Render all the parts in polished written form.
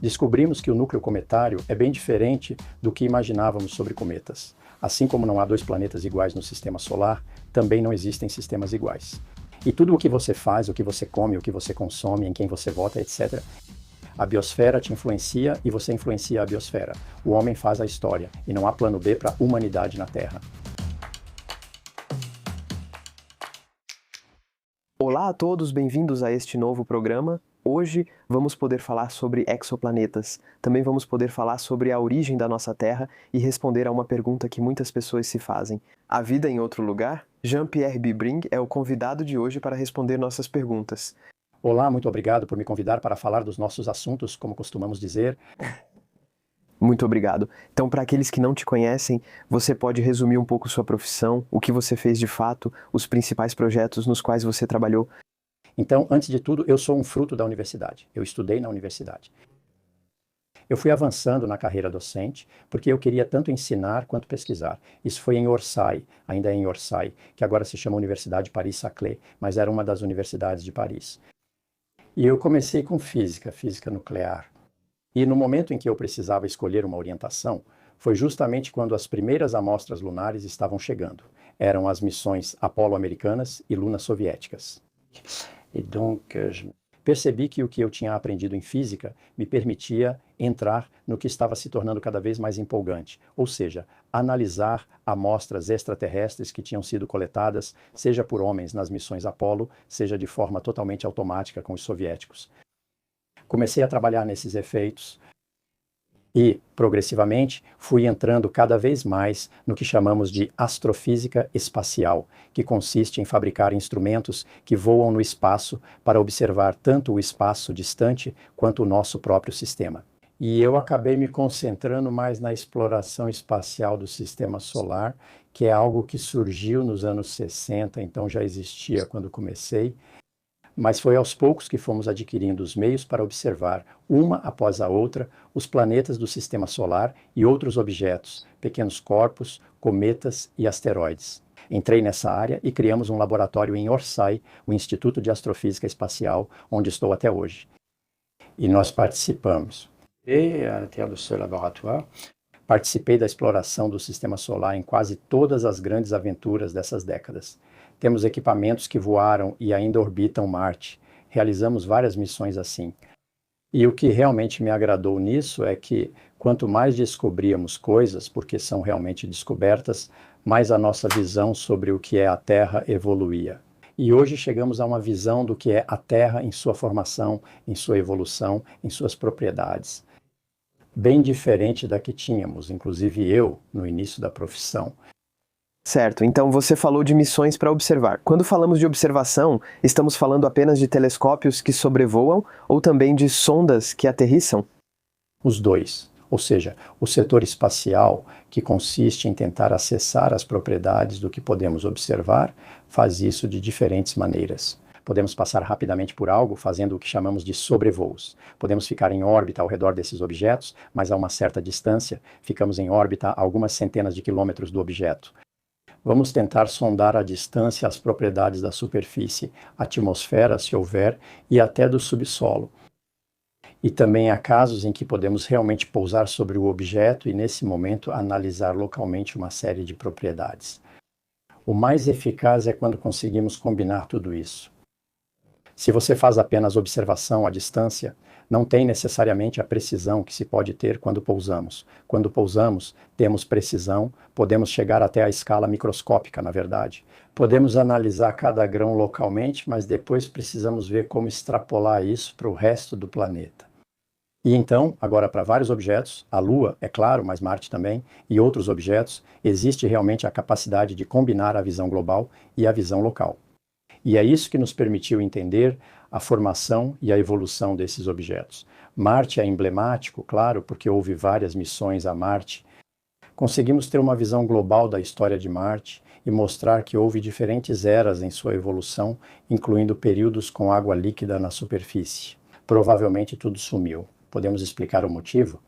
Descobrimos que o núcleo cometário é bem diferente do que imaginávamos sobre cometas. Assim como não há dois planetas iguais no sistema solar, também não existem sistemas iguais. E tudo o que você faz, o que você come, o que você consome, em quem você vota, etc., a biosfera te influencia e você influencia a biosfera. O homem faz a história e não há plano B para a humanidade na Terra. Olá a todos, bem-vindos a este novo programa. Hoje vamos poder falar sobre exoplanetas. Também vamos poder falar sobre a origem da nossa Terra e responder a uma pergunta que muitas pessoas se fazem. Há vida em outro lugar? Jean-Pierre Bibring é o convidado de hoje para responder nossas perguntas. Olá, muito obrigado por me convidar para falar dos nossos assuntos, como costumamos dizer. Muito obrigado. Então, para aqueles que não te conhecem, você pode resumir um pouco sua profissão, o que você fez de fato, os principais projetos nos quais você trabalhou? Então, antes de tudo, eu sou um fruto da universidade. Eu estudei na universidade. Eu fui avançando na carreira docente porque eu queria tanto ensinar quanto pesquisar. Isso foi em Orsay, ainda é em Orsay, que agora se chama Universidade Paris-Saclay, mas era uma das universidades de Paris. E eu comecei com física nuclear. E no momento em que eu precisava escolher uma orientação, foi justamente quando as primeiras amostras lunares estavam chegando. Eram as missões Apollo americanas e Luna soviéticas. E donc, percebi que o que eu tinha aprendido em física me permitia entrar no que estava se tornando cada vez mais empolgante, ou seja, analisar amostras extraterrestres que tinham sido coletadas, seja por homens nas missões Apollo, seja de forma totalmente automática com os soviéticos. Comecei a trabalhar nesses efeitos e, progressivamente, fui entrando cada vez mais no que chamamos de astrofísica espacial, que consiste em fabricar instrumentos que voam no espaço para observar tanto o espaço distante quanto o nosso próprio sistema. E eu acabei me concentrando mais na exploração espacial do sistema solar, que é algo que surgiu nos anos 60, então já existia quando comecei, mas foi aos poucos que fomos adquirindo os meios para observar, uma após a outra, os planetas do sistema solar e outros objetos, pequenos corpos, cometas e asteroides. Entrei nessa área e criamos um laboratório em Orsay, o Instituto de Astrofísica Espacial, onde estou até hoje. E nós participamos. E, à l'intérieur de ce laboratoire, participei da exploração do sistema solar em quase todas as grandes aventuras dessas décadas. Temos equipamentos que voaram e ainda orbitam Marte. Realizamos várias missões assim. E o que realmente me agradou nisso é que, quanto mais descobríamos coisas, porque são realmente descobertas, mais a nossa visão sobre o que é a Terra evoluía. E hoje chegamos a uma visão do que é a Terra em sua formação, em sua evolução, em suas propriedades. Bem diferente da que tínhamos, inclusive eu, no início da profissão. Certo, então você falou de missões para observar. Quando falamos de observação, estamos falando apenas de telescópios que sobrevoam ou também de sondas que aterrissam? Os dois. Ou seja, o setor espacial, que consiste em tentar acessar as propriedades do que podemos observar, faz isso de diferentes maneiras. Podemos passar rapidamente por algo fazendo o que chamamos de sobrevoos. Podemos ficar em órbita ao redor desses objetos, mas a uma certa distância, ficamos em órbita a algumas centenas de quilômetros do objeto. Vamos tentar sondar à distância as propriedades da superfície, atmosfera, se houver, e até do subsolo. E também há casos em que podemos realmente pousar sobre o objeto e, nesse momento, analisar localmente uma série de propriedades. O mais eficaz é quando conseguimos combinar tudo isso. Se você faz apenas observação à distância, não tem necessariamente a precisão que se pode ter quando pousamos. Quando pousamos, temos precisão, podemos chegar até a escala microscópica, na verdade. Podemos analisar cada grão localmente, mas depois precisamos ver como extrapolar isso para o resto do planeta. E então, agora para vários objetos, a Lua, é claro, mas Marte também, e outros objetos, existe realmente a capacidade de combinar a visão global e a visão local. E é isso que nos permitiu entender a formação e a evolução desses objetos. Marte é emblemático, claro, porque houve várias missões a Marte. Conseguimos ter uma visão global da história de Marte e mostrar que houve diferentes eras em sua evolução, incluindo períodos com água líquida na superfície. Provavelmente tudo sumiu. Podemos explicar o motivo?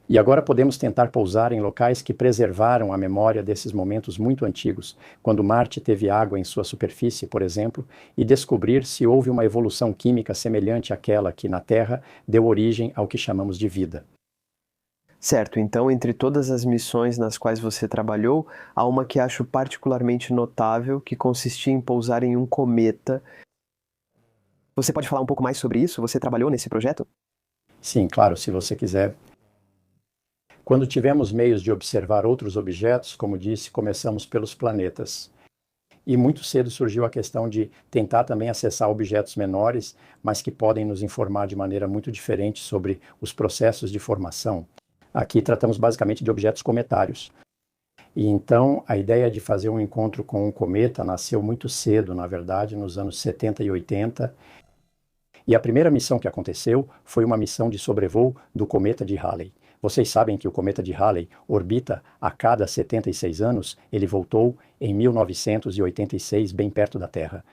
E agora podemos tentar pousar em locais que preservaram a memória desses momentos muito antigos, quando Marte teve água em sua superfície, por exemplo, e descobrir se houve uma evolução química semelhante àquela que, na Terra, deu origem ao que chamamos de vida. Certo, então entre todas as missões nas quais você trabalhou, há uma que acho particularmente notável, que consistia em pousar em um cometa. Você pode falar um pouco mais sobre isso? Você trabalhou nesse projeto? Sim, claro, se você quiser. Quando tivemos meios de observar outros objetos, como disse, começamos pelos planetas. E muito cedo surgiu a questão de tentar também acessar objetos menores, mas que podem nos informar de maneira muito diferente sobre os processos de formação. Aqui tratamos basicamente de objetos cometários. E então a ideia de fazer um encontro com um cometa nasceu muito cedo, na verdade, nos anos 70 e 80. E a primeira missão que aconteceu foi uma missão de sobrevoo do cometa de Halley. Vocês sabem que o cometa de Halley orbita a cada 76 anos, ele voltou em 1986, bem perto da Terra.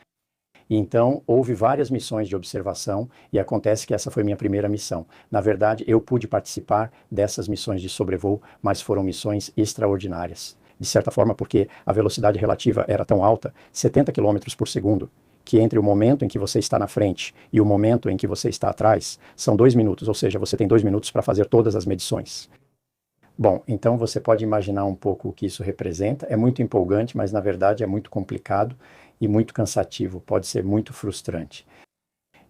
E então, houve várias missões de observação e acontece que essa foi minha primeira missão. Na verdade, eu pude participar dessas missões de sobrevoo, mas foram missões extraordinárias. De certa forma, porque a velocidade relativa era tão alta, 70 km por segundo, que entre o momento em que você está na frente e o momento em que você está atrás, são 2 minutos, ou seja, você tem 2 minutos para fazer todas as medições. Bom, então você pode imaginar um pouco o que isso representa. É muito empolgante, mas na verdade é muito complicado e muito cansativo, pode ser muito frustrante.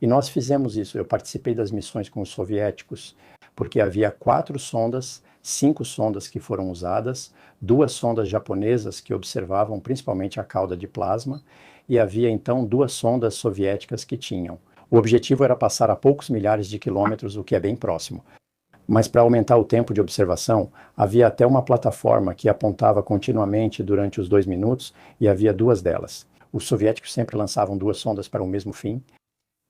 E nós fizemos isso, eu participei das missões com os soviéticos, porque havia 4 sondas, 5 sondas que foram usadas, 2 sondas japonesas que observavam principalmente a cauda de plasma, e havia então 2 sondas soviéticas que tinham. O objetivo era passar a poucos milhares de quilômetros, o que é bem próximo. Mas para aumentar o tempo de observação, havia até uma plataforma que apontava continuamente durante os 2 minutos, e havia 2 delas. Os soviéticos sempre lançavam 2 sondas para o mesmo fim,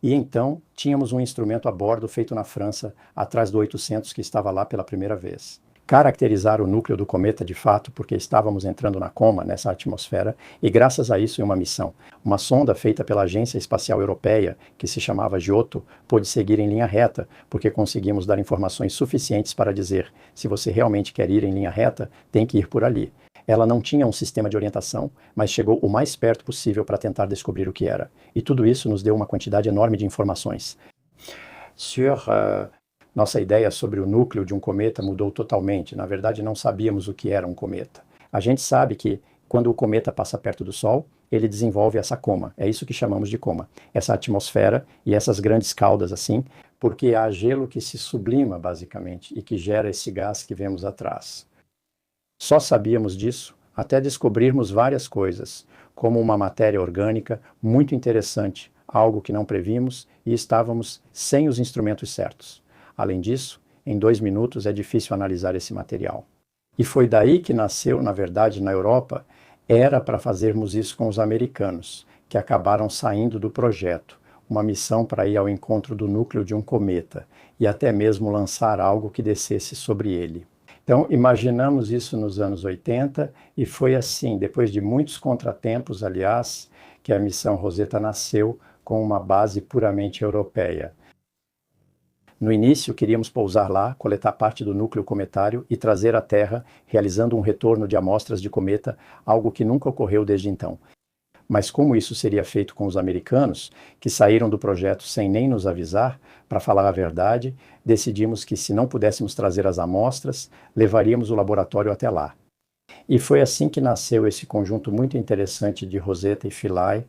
e então tínhamos um instrumento a bordo feito na França, atrás do 800 que estava lá pela primeira vez. Caracterizar o núcleo do cometa de fato, porque estávamos entrando na coma, nessa atmosfera, e graças a isso em uma missão. Uma sonda feita pela Agência Espacial Europeia, que se chamava Giotto, pôde seguir em linha reta, porque conseguimos dar informações suficientes para dizer, se você realmente quer ir em linha reta, tem que ir por ali. Ela não tinha um sistema de orientação, mas chegou o mais perto possível para tentar descobrir o que era. E tudo isso nos deu uma quantidade enorme de informações. Nossa ideia sobre o núcleo de um cometa mudou totalmente. Na verdade, não sabíamos o que era um cometa. A gente sabe que quando o cometa passa perto do Sol, ele desenvolve essa coma. É isso que chamamos de coma. Essa atmosfera e essas grandes caudas assim, porque há gelo que se sublima, basicamente, e que gera esse gás que vemos atrás. Só sabíamos disso até descobrirmos várias coisas, como uma matéria orgânica muito interessante, algo que não previmos e estávamos sem os instrumentos certos. Além disso, em 2 minutos é difícil analisar esse material. E foi daí que nasceu, na verdade, na Europa, era para fazermos isso com os americanos, que acabaram saindo do projeto, uma missão para ir ao encontro do núcleo de um cometa e até mesmo lançar algo que descesse sobre ele. Então, imaginamos isso nos anos 80 e foi assim, depois de muitos contratempos, aliás, que a missão Rosetta nasceu com uma base puramente europeia. No início, queríamos pousar lá, coletar parte do núcleo cometário e trazer à Terra, realizando um retorno de amostras de cometa, algo que nunca ocorreu desde então. Mas como isso seria feito com os americanos, que saíram do projeto sem nem nos avisar, para falar a verdade, decidimos que se não pudéssemos trazer as amostras, levaríamos o laboratório até lá. E foi assim que nasceu esse conjunto muito interessante de Rosetta e Philae.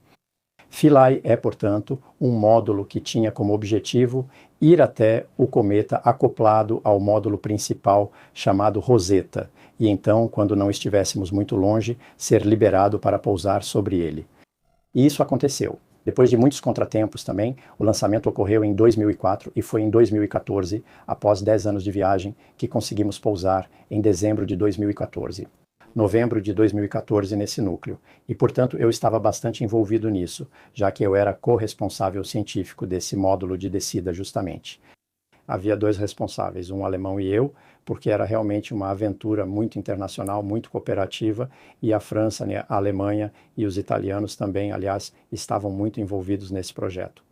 Philae é, portanto, um módulo que tinha como objetivo ir até o cometa acoplado ao módulo principal chamado Rosetta, e então, quando não estivéssemos muito longe, ser liberado para pousar sobre ele. E isso aconteceu. Depois de muitos contratempos também, o lançamento ocorreu em 2004 e foi em 2014, após 10 anos de viagem, que conseguimos pousar em dezembro de 2014. Novembro de 2014 nesse núcleo, e portanto eu estava bastante envolvido nisso, já que eu era corresponsável científico desse módulo de descida justamente. Havia 2 responsáveis, um alemão e eu, porque era realmente uma aventura muito internacional, muito cooperativa, e a França, a Alemanha e os italianos também, aliás, estavam muito envolvidos nesse projeto.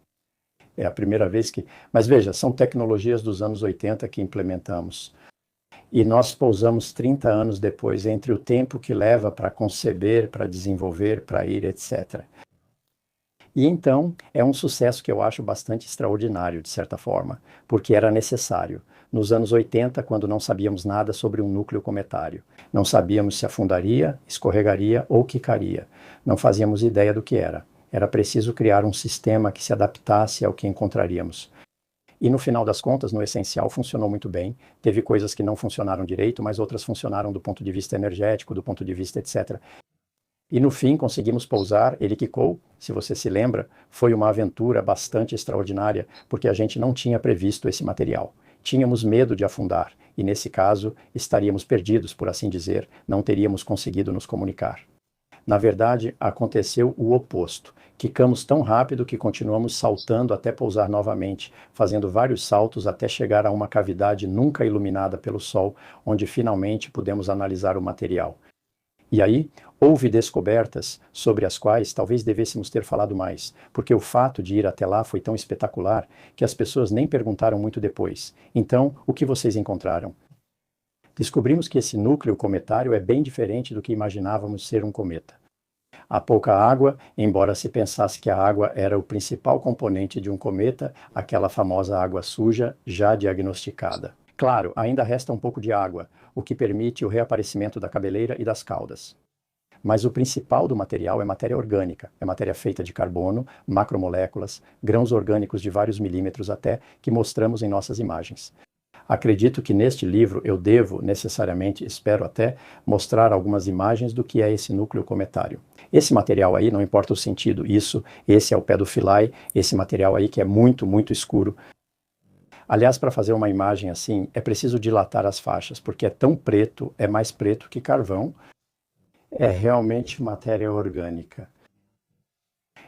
É a primeira vez que... Mas veja, são tecnologias dos anos 80 que implementamos. E nós pousamos 30 anos depois, entre o tempo que leva para conceber, para desenvolver, para ir, etc. E então é um sucesso que eu acho bastante extraordinário, de certa forma, porque era necessário. Nos anos 80, quando não sabíamos nada sobre um núcleo cometário, não sabíamos se afundaria, escorregaria ou quicaria, não fazíamos ideia do que era. Era preciso criar um sistema que se adaptasse ao que encontraríamos. E no final das contas, no essencial, funcionou muito bem. Teve coisas que não funcionaram direito, mas outras funcionaram do ponto de vista energético, do ponto de vista etc. E no fim conseguimos pousar, ele quicou, se você se lembra, foi uma aventura bastante extraordinária, porque a gente não tinha previsto esse material. Tínhamos medo de afundar, e nesse caso estaríamos perdidos, por assim dizer, não teríamos conseguido nos comunicar. Na verdade, aconteceu o oposto. Quicamos tão rápido que continuamos saltando até pousar novamente, fazendo vários saltos até chegar a uma cavidade nunca iluminada pelo sol, onde finalmente pudemos analisar o material. E aí, houve descobertas sobre as quais talvez devêssemos ter falado mais, porque o fato de ir até lá foi tão espetacular que as pessoas nem perguntaram muito depois. Então, o que vocês encontraram? Descobrimos que esse núcleo cometário é bem diferente do que imaginávamos ser um cometa. Há pouca água, embora se pensasse que a água era o principal componente de um cometa, aquela famosa água suja já diagnosticada. Claro, ainda resta um pouco de água, o que permite o reaparecimento da cabeleira e das caudas. Mas o principal do material é matéria orgânica, é matéria feita de carbono, macromoléculas, grãos orgânicos de vários milímetros até, que mostramos em nossas imagens. Acredito que neste livro eu devo, necessariamente, espero até, mostrar algumas imagens do que é esse núcleo cometário. Esse material aí, não importa o sentido, esse é o pé do Philae, esse material aí que é muito, muito escuro. Aliás, para fazer uma imagem assim, é preciso dilatar as faixas, porque é tão preto, é mais preto que carvão, é realmente matéria orgânica.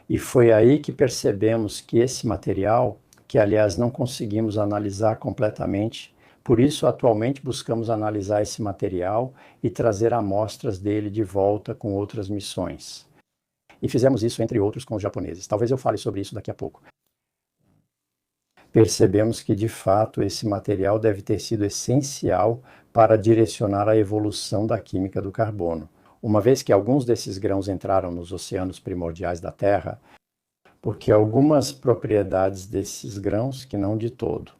E foi aí que percebemos que esse material, que aliás não conseguimos analisar completamente, por isso atualmente buscamos analisar esse material e trazer amostras dele de volta com outras missões. E fizemos isso, entre outros, com os japoneses. Talvez eu fale sobre isso daqui a pouco. Percebemos que, de fato, esse material deve ter sido essencial para direcionar a evolução da química do carbono. Uma vez que alguns desses grãos entraram nos oceanos primordiais da Terra, porque algumas propriedades desses grãos, que não de todo,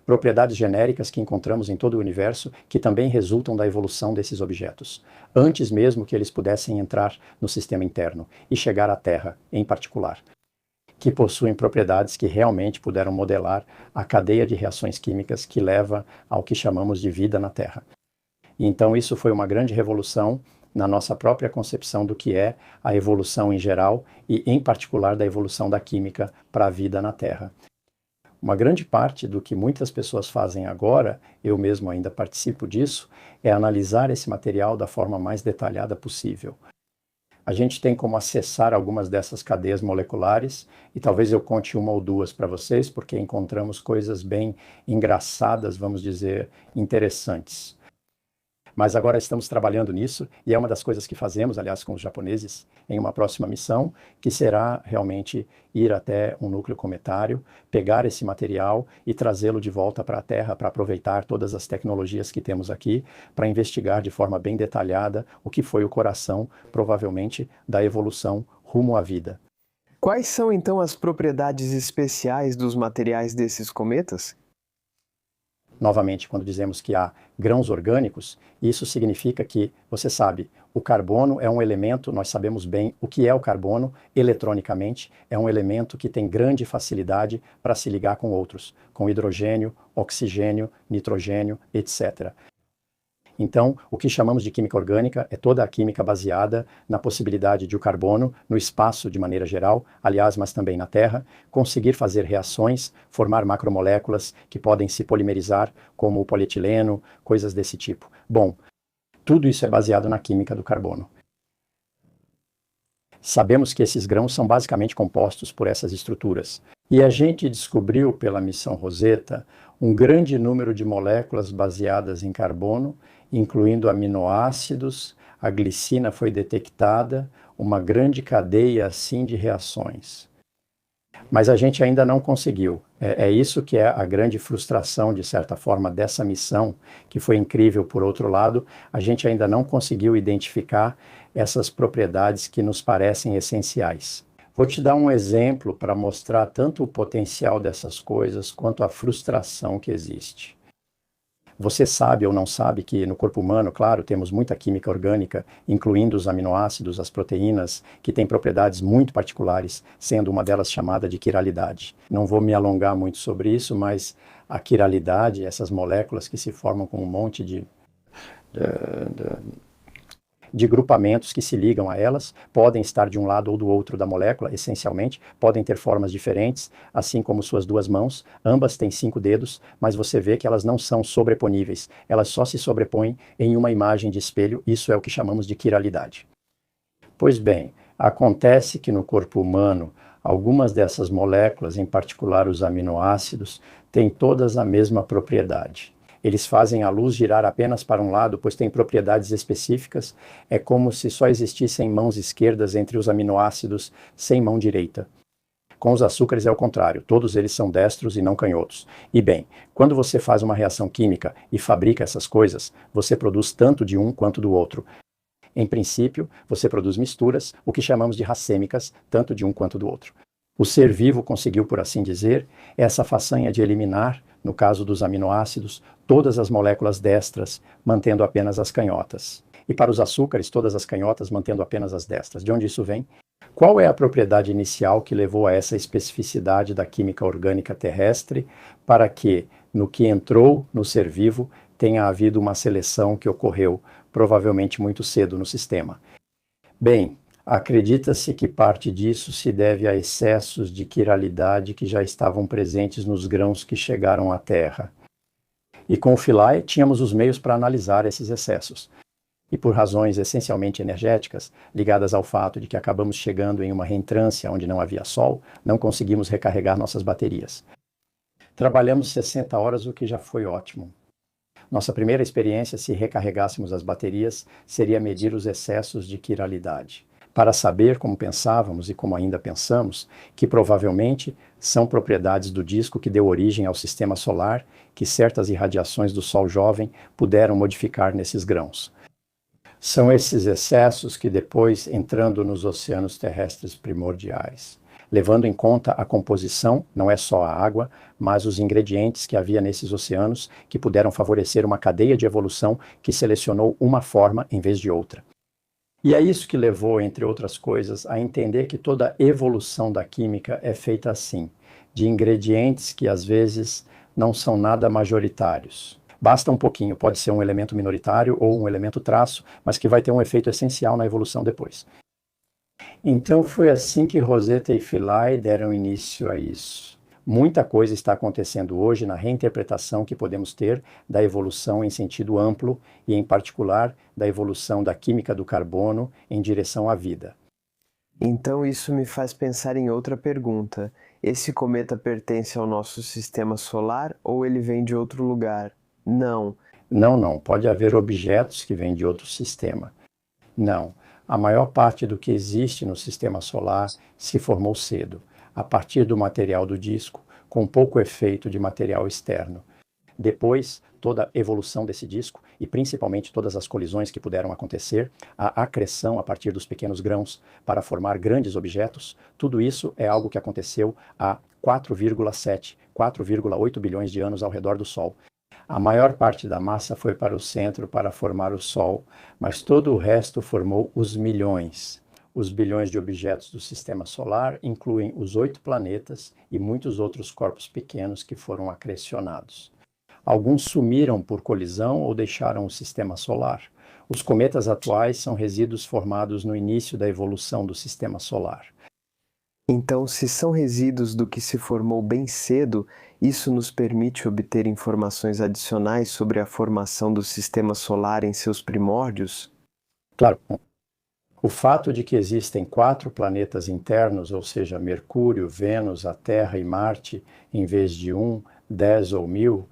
propriedades genéricas que encontramos em todo o universo, que também resultam da evolução desses objetos, antes mesmo que eles pudessem entrar no sistema interno e chegar à Terra, em particular, que possuem propriedades que realmente puderam modelar a cadeia de reações químicas que leva ao que chamamos de vida na Terra. E então isso foi uma grande revolução na nossa própria concepção do que é a evolução em geral e, em particular, da evolução da química para a vida na Terra. Uma grande parte do que muitas pessoas fazem agora, eu mesmo ainda participo disso, é analisar esse material da forma mais detalhada possível. A gente tem como acessar algumas dessas cadeias moleculares, e talvez eu conte uma ou duas para vocês, porque encontramos coisas bem engraçadas, vamos dizer, interessantes. Mas agora estamos trabalhando nisso, e é uma das coisas que fazemos, aliás, com os japoneses, em uma próxima missão, que será realmente ir até um núcleo cometário, pegar esse material e trazê-lo de volta para a Terra, para aproveitar todas as tecnologias que temos aqui, para investigar de forma bem detalhada o que foi o coração, provavelmente, da evolução rumo à vida. Quais são, então, as propriedades especiais dos materiais desses cometas? Novamente, quando dizemos que há grãos orgânicos, isso significa que, você sabe, o carbono é um elemento, nós sabemos bem o que é o carbono eletronicamente, é um elemento que tem grande facilidade para se ligar com outros, com hidrogênio, oxigênio, nitrogênio, etc. Então, o que chamamos de química orgânica é toda a química baseada na possibilidade de o carbono, no espaço de maneira geral, aliás, mas também na Terra, conseguir fazer reações, formar macromoléculas que podem se polimerizar, como o polietileno, coisas desse tipo. Bom, tudo isso é baseado na química do carbono. Sabemos que esses grãos são basicamente compostos por essas estruturas. E a gente descobriu pela missão Rosetta um grande número de moléculas baseadas em carbono, incluindo aminoácidos, a glicina foi detectada, uma grande cadeia assim de reações. Mas a gente ainda não conseguiu, É isso que é a grande frustração, de certa forma, dessa missão, que foi incrível por outro lado. A gente ainda não conseguiu identificar essas propriedades que nos parecem essenciais. Vou te dar um exemplo para mostrar tanto o potencial dessas coisas quanto a frustração que existe. Você sabe ou não sabe que no corpo humano, claro, temos muita química orgânica, incluindo os aminoácidos, as proteínas, que têm propriedades muito particulares, sendo uma delas chamada de quiralidade. Não vou me alongar muito sobre isso, mas a quiralidade, essas moléculas que se formam com um monte de grupamentos que se ligam a elas, podem estar de um lado ou do outro da molécula, essencialmente, podem ter formas diferentes, assim como suas duas mãos, ambas têm 5 dedos, mas você vê que elas não são sobreponíveis, elas só se sobrepõem em uma imagem de espelho, isso é o que chamamos de quiralidade. Pois bem, acontece que no corpo humano, algumas dessas moléculas, em particular os aminoácidos, têm todas a mesma propriedade. Eles fazem a luz girar apenas para um lado, pois têm propriedades específicas. É como se só existissem mãos esquerdas entre os aminoácidos, sem mão direita. Com os açúcares é o contrário, todos eles são destros e não canhotos. E bem, quando você faz uma reação química e fabrica essas coisas, você produz tanto de um quanto do outro. Em princípio, você produz misturas, o que chamamos de racêmicas, tanto de um quanto do outro. O ser vivo conseguiu, por assim dizer, essa façanha de eliminar, no caso dos aminoácidos, todas as moléculas destras, mantendo apenas as canhotas. E para os açúcares, todas as canhotas, mantendo apenas as destras. De onde isso vem? Qual é a propriedade inicial que levou a essa especificidade da química orgânica terrestre para que, no que entrou no ser vivo, tenha havido uma seleção que ocorreu provavelmente muito cedo no sistema? Bem, acredita-se que parte disso se deve a excessos de quiralidade que já estavam presentes nos grãos que chegaram à Terra. E com o Philae tínhamos os meios para analisar esses excessos. E por razões essencialmente energéticas, ligadas ao fato de que acabamos chegando em uma reentrância onde não havia sol, não conseguimos recarregar nossas baterias. Trabalhamos 60 horas, o que já foi ótimo. Nossa primeira experiência, se recarregássemos as baterias, seria medir os excessos de quiralidade, para saber como pensávamos e como ainda pensamos, que provavelmente são propriedades do disco que deu origem ao sistema solar, que certas irradiações do Sol jovem puderam modificar nesses grãos. São esses excessos que depois, entrando nos oceanos terrestres primordiais, levando em conta a composição, não é só a água, mas os ingredientes que havia nesses oceanos que puderam favorecer uma cadeia de evolução que selecionou uma forma em vez de outra. E é isso que levou, entre outras coisas, a entender que toda evolução da química é feita assim, de ingredientes que às vezes não são nada majoritários. Basta um pouquinho, pode ser um elemento minoritário ou um elemento traço, mas que vai ter um efeito essencial na evolução depois. Então foi assim que Rosetta e Philae deram início a isso. Muita coisa está acontecendo hoje na reinterpretação que podemos ter da evolução em sentido amplo e, em particular, da evolução da química do carbono em direção à vida. Então isso me faz pensar em outra pergunta. Esse cometa pertence ao nosso sistema solar ou ele vem de outro lugar? Não. Não. Pode haver objetos que vêm de outro sistema. Não. A maior parte do que existe no sistema solar se formou cedo, a partir do material do disco, com pouco efeito de material externo. Depois, toda a evolução desse disco, e principalmente todas as colisões que puderam acontecer, a acreção a partir dos pequenos grãos para formar grandes objetos, tudo isso é algo que aconteceu há 4,7, 4,8 bilhões de anos ao redor do Sol. A maior parte da massa foi para o centro para formar o Sol, mas todo o resto formou os milhões. Os bilhões de objetos do Sistema Solar incluem os 8 planetas e muitos outros corpos pequenos que foram acrecionados. Alguns sumiram por colisão ou deixaram o Sistema Solar. Os cometas atuais são resíduos formados no início da evolução do Sistema Solar. Então, se são resíduos do que se formou bem cedo, isso nos permite obter informações adicionais sobre a formação do Sistema Solar em seus primórdios? Claro. O fato de que existem 4 planetas internos, ou seja, Mercúrio, Vênus, a Terra e Marte, em vez de 1, 10 ou 1000,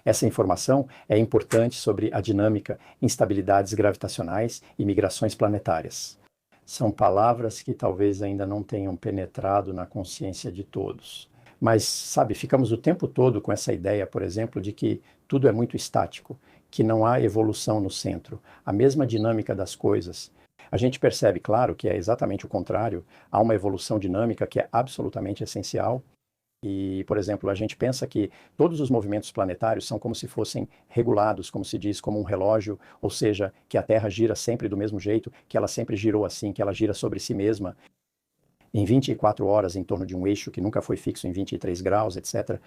essa informação é importante sobre a dinâmica, instabilidades gravitacionais e migrações planetárias. São palavras que talvez ainda não tenham penetrado na consciência de todos. Mas, sabe, ficamos o tempo todo com essa ideia, por exemplo, de que tudo é muito estático, que não há evolução no centro, a mesma dinâmica das coisas. A gente percebe, claro, que é exatamente o contrário, há uma evolução dinâmica que é absolutamente essencial. E, por exemplo, a gente pensa que todos os movimentos planetários são como se fossem regulados, como se diz, como um relógio, ou seja, que a Terra gira sempre do mesmo jeito, que ela sempre girou assim, que ela gira sobre si mesma em 24 horas em torno de um eixo que nunca foi fixo em 23 graus, etc.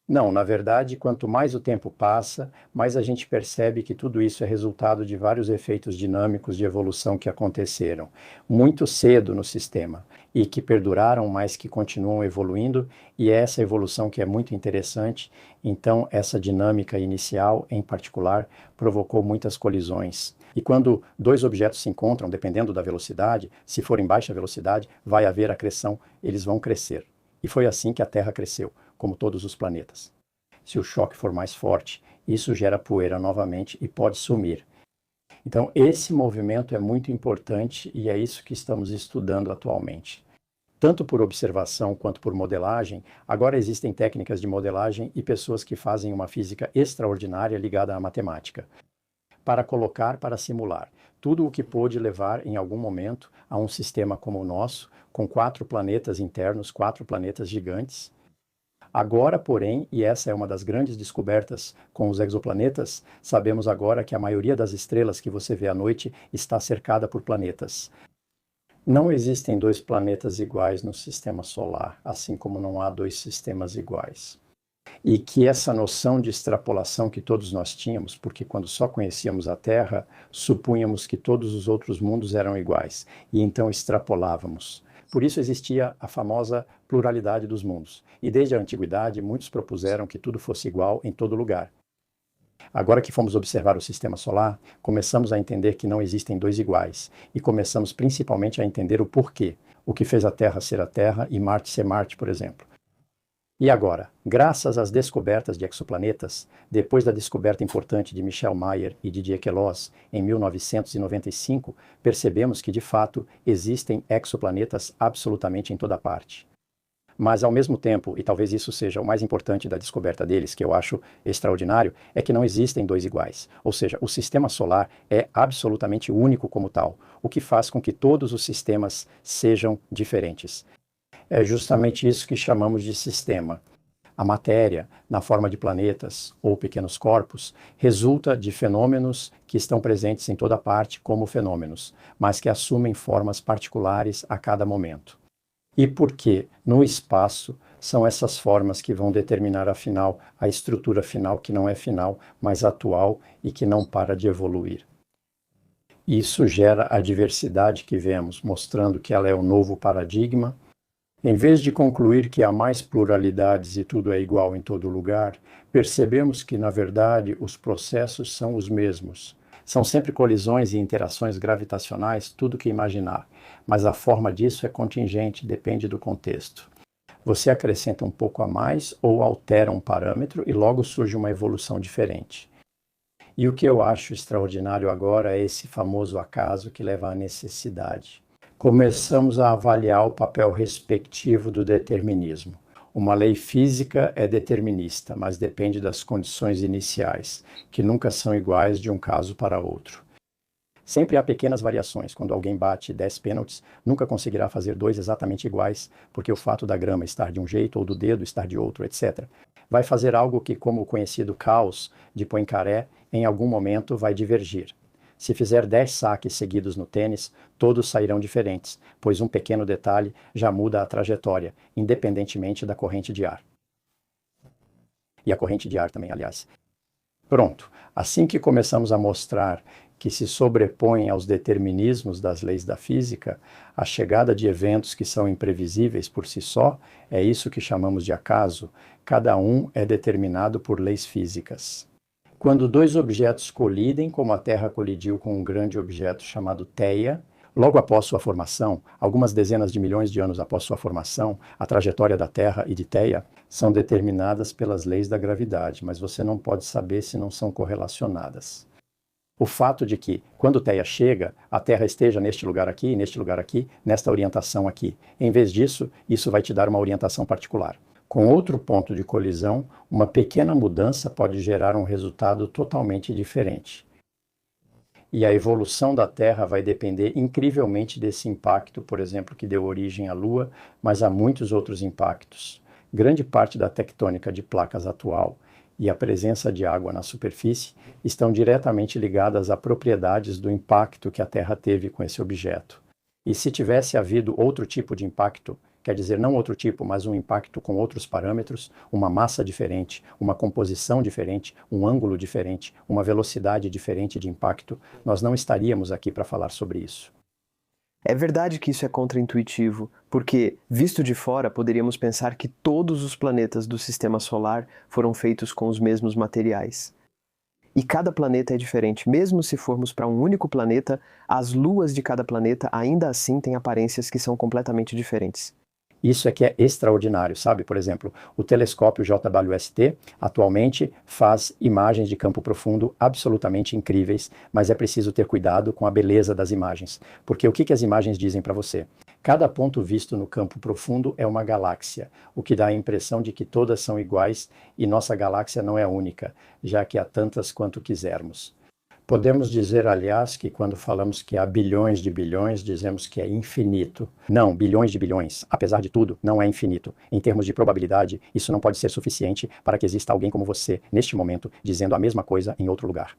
Não, na verdade, quanto mais o tempo passa, mais a gente percebe que tudo isso é resultado de vários efeitos dinâmicos de evolução que aconteceram muito cedo no sistema e que perduraram, mas que continuam evoluindo, e é essa evolução que é muito interessante. Então, essa dinâmica inicial, em particular, provocou muitas colisões. E quando dois objetos se encontram, dependendo da velocidade, se for em baixa velocidade, vai haver acreção, eles vão crescer. E foi assim que a Terra cresceu, como todos os planetas. Se o choque for mais forte, isso gera poeira novamente e pode sumir. Então, esse movimento é muito importante e é isso que estamos estudando atualmente. Tanto por observação quanto por modelagem, agora existem técnicas de modelagem e pessoas que fazem uma física extraordinária ligada à matemática, para colocar, para simular tudo o que pôde levar em algum momento a um sistema como o nosso, com 4 planetas internos, 4 planetas gigantes. Agora, porém, e essa é uma das grandes descobertas com os exoplanetas, sabemos agora que a maioria das estrelas que você vê à noite está cercada por planetas. Não existem 2 planetas iguais no sistema solar, assim como não há 2 sistemas iguais. E que essa noção de extrapolação que todos nós tínhamos, porque quando só conhecíamos a Terra, supunhamos que todos os outros mundos eram iguais, e então extrapolávamos. Por isso existia a famosa pluralidade dos mundos. E desde a antiguidade, muitos propuseram que tudo fosse igual em todo lugar. Agora que fomos observar o sistema solar, começamos a entender que não existem 2 iguais, e começamos principalmente a entender o porquê, o que fez a Terra ser a Terra e Marte ser Marte, por exemplo. E agora, graças às descobertas de exoplanetas, depois da descoberta importante de Michel Mayer e Didier Queloz em 1995, percebemos que, de fato, existem exoplanetas absolutamente em toda parte. Mas, ao mesmo tempo, e talvez isso seja o mais importante da descoberta deles, que eu acho extraordinário, é que não existem 2 iguais. Ou seja, o sistema solar é absolutamente único como tal, o que faz com que todos os sistemas sejam diferentes. É justamente isso que chamamos de sistema. A matéria, na forma de planetas ou pequenos corpos, resulta de fenômenos que estão presentes em toda parte como fenômenos, mas que assumem formas particulares a cada momento. E porque, no espaço, são essas formas que vão determinar, afinal, a estrutura final, que não é final, mas atual e que não para de evoluir. Isso gera a diversidade que vemos, mostrando que ela é o novo paradigma. Em vez de concluir que há mais pluralidades e tudo é igual em todo lugar, percebemos que, na verdade, os processos são os mesmos. São sempre colisões e interações gravitacionais, tudo que imaginar, mas a forma disso é contingente, depende do contexto. Você acrescenta um pouco a mais ou altera um parâmetro e logo surge uma evolução diferente. E o que eu acho extraordinário agora é esse famoso acaso que leva à necessidade. Começamos a avaliar o papel respectivo do determinismo. Uma lei física é determinista, mas depende das condições iniciais, que nunca são iguais de um caso para outro. Sempre há pequenas variações. Quando alguém bate 10 pênaltis, nunca conseguirá fazer 2 exatamente iguais, porque o fato da grama estar de um jeito ou do dedo estar de outro, etc. Vai fazer algo que, como o conhecido caos de Poincaré, em algum momento vai divergir. Se fizer 10 saques seguidos no tênis, todos sairão diferentes, pois um pequeno detalhe já muda a trajetória, independentemente da corrente de ar. E a corrente de ar também, aliás. Pronto, assim que começamos a mostrar que se sobrepõem aos determinismos das leis da física, a chegada de eventos que são imprevisíveis por si só, é isso que chamamos de acaso, cada um é determinado por leis físicas. Quando 2 objetos colidem, como a Terra colidiu com um grande objeto chamado Theia, logo após sua formação, algumas dezenas de milhões de anos após sua formação, a trajetória da Terra e de Theia são determinadas pelas leis da gravidade, mas você não pode saber se não são correlacionadas. O fato de que, quando Theia chega, a Terra esteja neste lugar aqui, nesta orientação aqui. Em vez disso, isso vai te dar uma orientação particular. Com outro ponto de colisão, uma pequena mudança pode gerar um resultado totalmente diferente. E a evolução da Terra vai depender incrivelmente desse impacto, por exemplo, que deu origem à Lua, mas há muitos outros impactos. Grande parte da tectônica de placas atual e a presença de água na superfície estão diretamente ligadas a propriedades do impacto que a Terra teve com esse objeto. E se tivesse havido outro tipo de impacto, quer dizer, não outro tipo, mas um impacto com outros parâmetros, uma massa diferente, uma composição diferente, um ângulo diferente, uma velocidade diferente de impacto, nós não estaríamos aqui para falar sobre isso. É verdade que isso é contraintuitivo, porque, visto de fora, poderíamos pensar que todos os planetas do Sistema Solar foram feitos com os mesmos materiais. E cada planeta é diferente. Mesmo se formos para um único planeta, as luas de cada planeta ainda assim têm aparências que são completamente diferentes. Isso é que é extraordinário, sabe? Por exemplo, o telescópio JWST atualmente faz imagens de campo profundo absolutamente incríveis, mas é preciso ter cuidado com a beleza das imagens, porque o que as imagens dizem para você? Cada ponto visto no campo profundo é uma galáxia, o que dá a impressão de que todas são iguais e nossa galáxia não é única, já que há tantas quanto quisermos. Podemos dizer, aliás, que quando falamos que há bilhões de bilhões, dizemos que é infinito. Não, bilhões de bilhões, apesar de tudo, não é infinito. Em termos de probabilidade, isso não pode ser suficiente para que exista alguém como você, neste momento, dizendo a mesma coisa em outro lugar.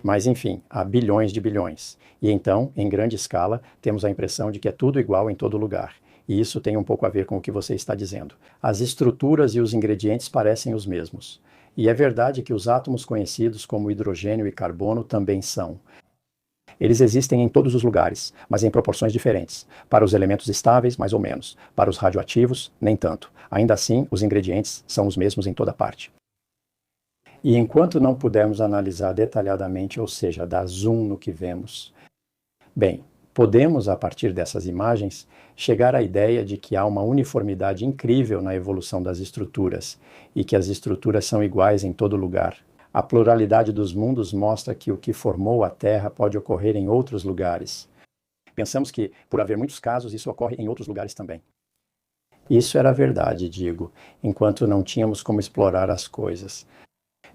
Mas, enfim, há bilhões de bilhões. E então, em grande escala, temos a impressão de que é tudo igual em todo lugar. E isso tem um pouco a ver com o que você está dizendo. As estruturas e os ingredientes parecem os mesmos. E é verdade que os átomos conhecidos como hidrogênio e carbono também são. Eles existem em todos os lugares, mas em proporções diferentes. Para os elementos estáveis, mais ou menos. Para os radioativos, nem tanto. Ainda assim, os ingredientes são os mesmos em toda parte. E enquanto não pudermos analisar detalhadamente, ou seja, dar zoom no que vemos, bem, podemos, a partir dessas imagens, chegar à ideia de que há uma uniformidade incrível na evolução das estruturas e que as estruturas são iguais em todo lugar. A pluralidade dos mundos mostra que o que formou a Terra pode ocorrer em outros lugares. Pensamos que, por haver muitos casos, isso ocorre em outros lugares também. Isso era verdade, digo, enquanto não tínhamos como explorar as coisas.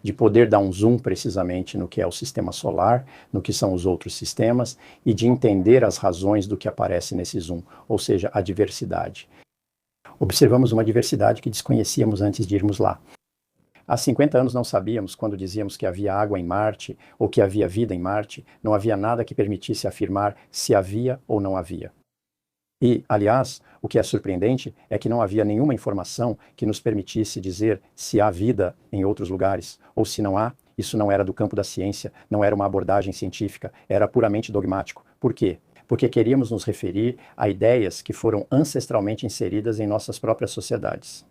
De poder dar um zoom precisamente no que é o sistema solar, no que são os outros sistemas, e de entender as razões do que aparece nesse zoom, ou seja, a diversidade. Observamos uma diversidade que desconhecíamos antes de irmos lá. Há 50 anos não sabíamos, quando dizíamos que havia água em Marte, ou que havia vida em Marte, não havia nada que permitisse afirmar se havia ou não havia. E, aliás, o que é surpreendente é que não havia nenhuma informação que nos permitisse dizer se há vida em outros lugares, ou se não há, isso não era do campo da ciência, não era uma abordagem científica, era puramente dogmático. Por quê? Porque queríamos nos referir a ideias que foram ancestralmente inseridas em nossas próprias sociedades.